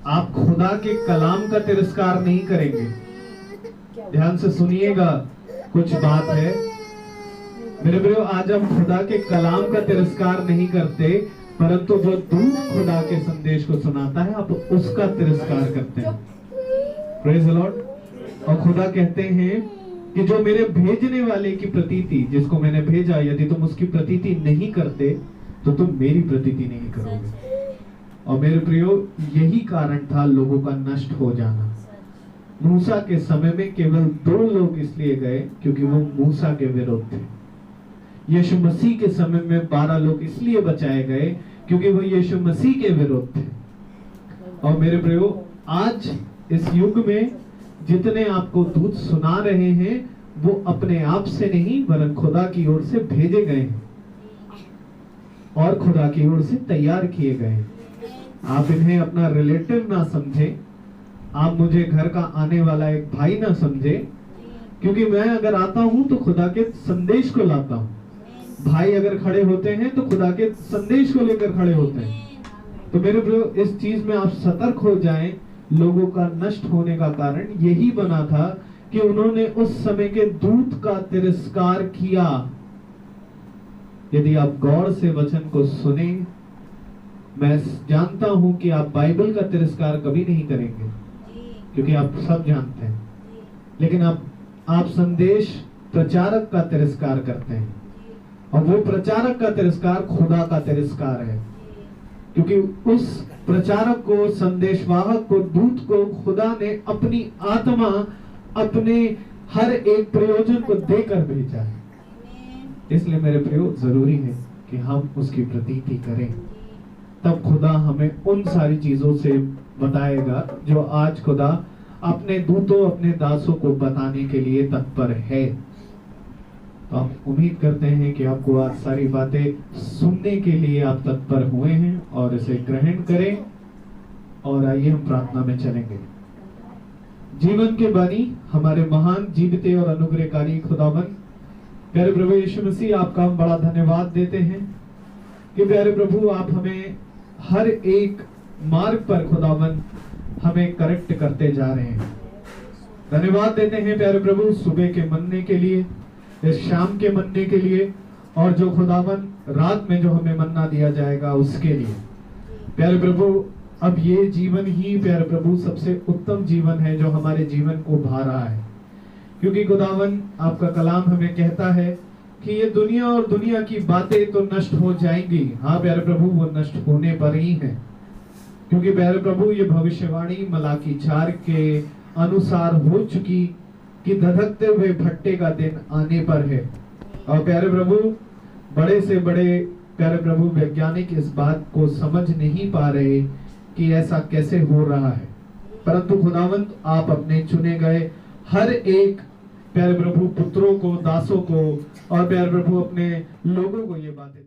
A: आप खुदा के कलाम का तिरस्कार नहीं करेंगे। ध्यान से सुनिएगा, कुछ बात है मेरे प्रियो। आज हम खुदा के कलाम का तिरस्कार नहीं करते, परंतु जो दूत खुदा के संदेश को सुनाता है आप उसका तिरस्कार करते हैं। Praise the Lord. और खुदा कहते हैं कि जो मेरे भेजने वाले की प्रतीति, जिसको मैंने भेजा, यदि तुम उसकी प्रतीति नहीं करते तो तुम मेरी प्रतीति नहीं करोगे। और मेरे प्रियो, यही कारण था लोगों का नष्ट हो जाना। मूसा के समय में केवल 2 लोग इसलिए गए क्योंकि वो मूसा के विरुद्ध थे। यीशु मसीह के समय में 12 लोग इसलिए बचाए गए क्योंकि वो यीशु मसीह के विरुद्ध थे। और मेरे प्रियो, आज इस युग में जितने आपको दूत सुना रहे हैं वो अपने आप से नहीं वरन खुदा की ओर से भेजे गए हैं और खुदा की ओर से तैयार किए गए हैं। आप इन्हें अपना रिलेटिव ना समझें, आप मुझे घर का आने वाला एक भाई ना समझें, क्योंकि मैं अगर आता हूं तो खुदा के संदेश को लाता हूं। भाई अगर खड़े होते हैं तो खुदा के संदेश को लेकर खड़े होते हैं। तो मेरे प्रियो, इस चीज में आप सतर्क हो जाएं। लोगों का नष्ट होने का कारण यही बना था कि उन्होंने उस समय के दूत का तिरस्कार किया। यदि आप गौर से वचन को सुने, मैं जानता हूं कि आप बाइबल का तिरस्कार कभी नहीं करेंगे क्योंकि आप सब जानते हैं, लेकिन आप संदेश प्रचारक का तिरस्कार करते हैं। और वो प्रचारक का तिरस्कार खुदा का तिरस्कार है, क्योंकि उस प्रचारक को, संदेशवाहक को, दूत को खुदा ने अपनी आत्मा अपने हर एक प्रयोजन को देकर भेजा है। इसलिए मेरे प्रियो, जरूरी है कि हम उसकी प्रतीति करें, तब खुदा हमें उन सारी चीजों से बताएगा जो आज खुदा अपने दूतों, अपने दासों को बताने के लिए तत्पर है। तो हम उम्मीद करते हैं कि आपको आज सारी बातें सुनने के लिए आप तत्पर हुए हैं और इसे ग्रहण करें। और आइए हम प्रार्थना में चलेंगे। जीवन के बानी हमारे महान जीविते और अनुग्रहकारी खुदावन प्यारे प्रभु यीशु मसीह, आपका हम बड़ा धन्यवाद देते हैं कि प्यारे प्रभु आप हमें हर एक मार्ग पर खुदावन हमें करेक्ट करते जा रहे हैं। धन्यवाद देते हैं प्यारे प्रभु सुबह के मन्ने के लिए, इस शाम के मन्ने के लिए, और जो खुदावन रात में जो हमें मन्ना दिया जाएगा उसके लिए। प्यारे प्रभु, अब ये जीवन ही प्यारे प्रभु सबसे उत्तम जीवन है जो हमारे जीवन को भा रहा है। क्योंकि खुदावन आपका कलाम हमें कहता है कि ये दुनिया और दुनिया की बातें तो नष्ट हो जाएंगी। हाँ प्यारे प्रभु, वो नष्ट होने पर ही है, क्योंकि प्यारे प्रभु ये भविष्यवाणी मलाकी 4 के अनुसार हो चुकी कि धधकते हुए भट्टे का दिन आने पर है। और प्यारे प्रभु, बड़े से बड़े प्यारे प्रभु वैज्ञानिक इस बात को समझ नहीं पा रहे कि ऐसा कैसे हो रहा है, परंतु खुदावंत आप अपने चुने गए हर एक प्यारे प्रभु पुत्रों को, दासों को और प्यारे प्रभु अपने लोगों को ये बातें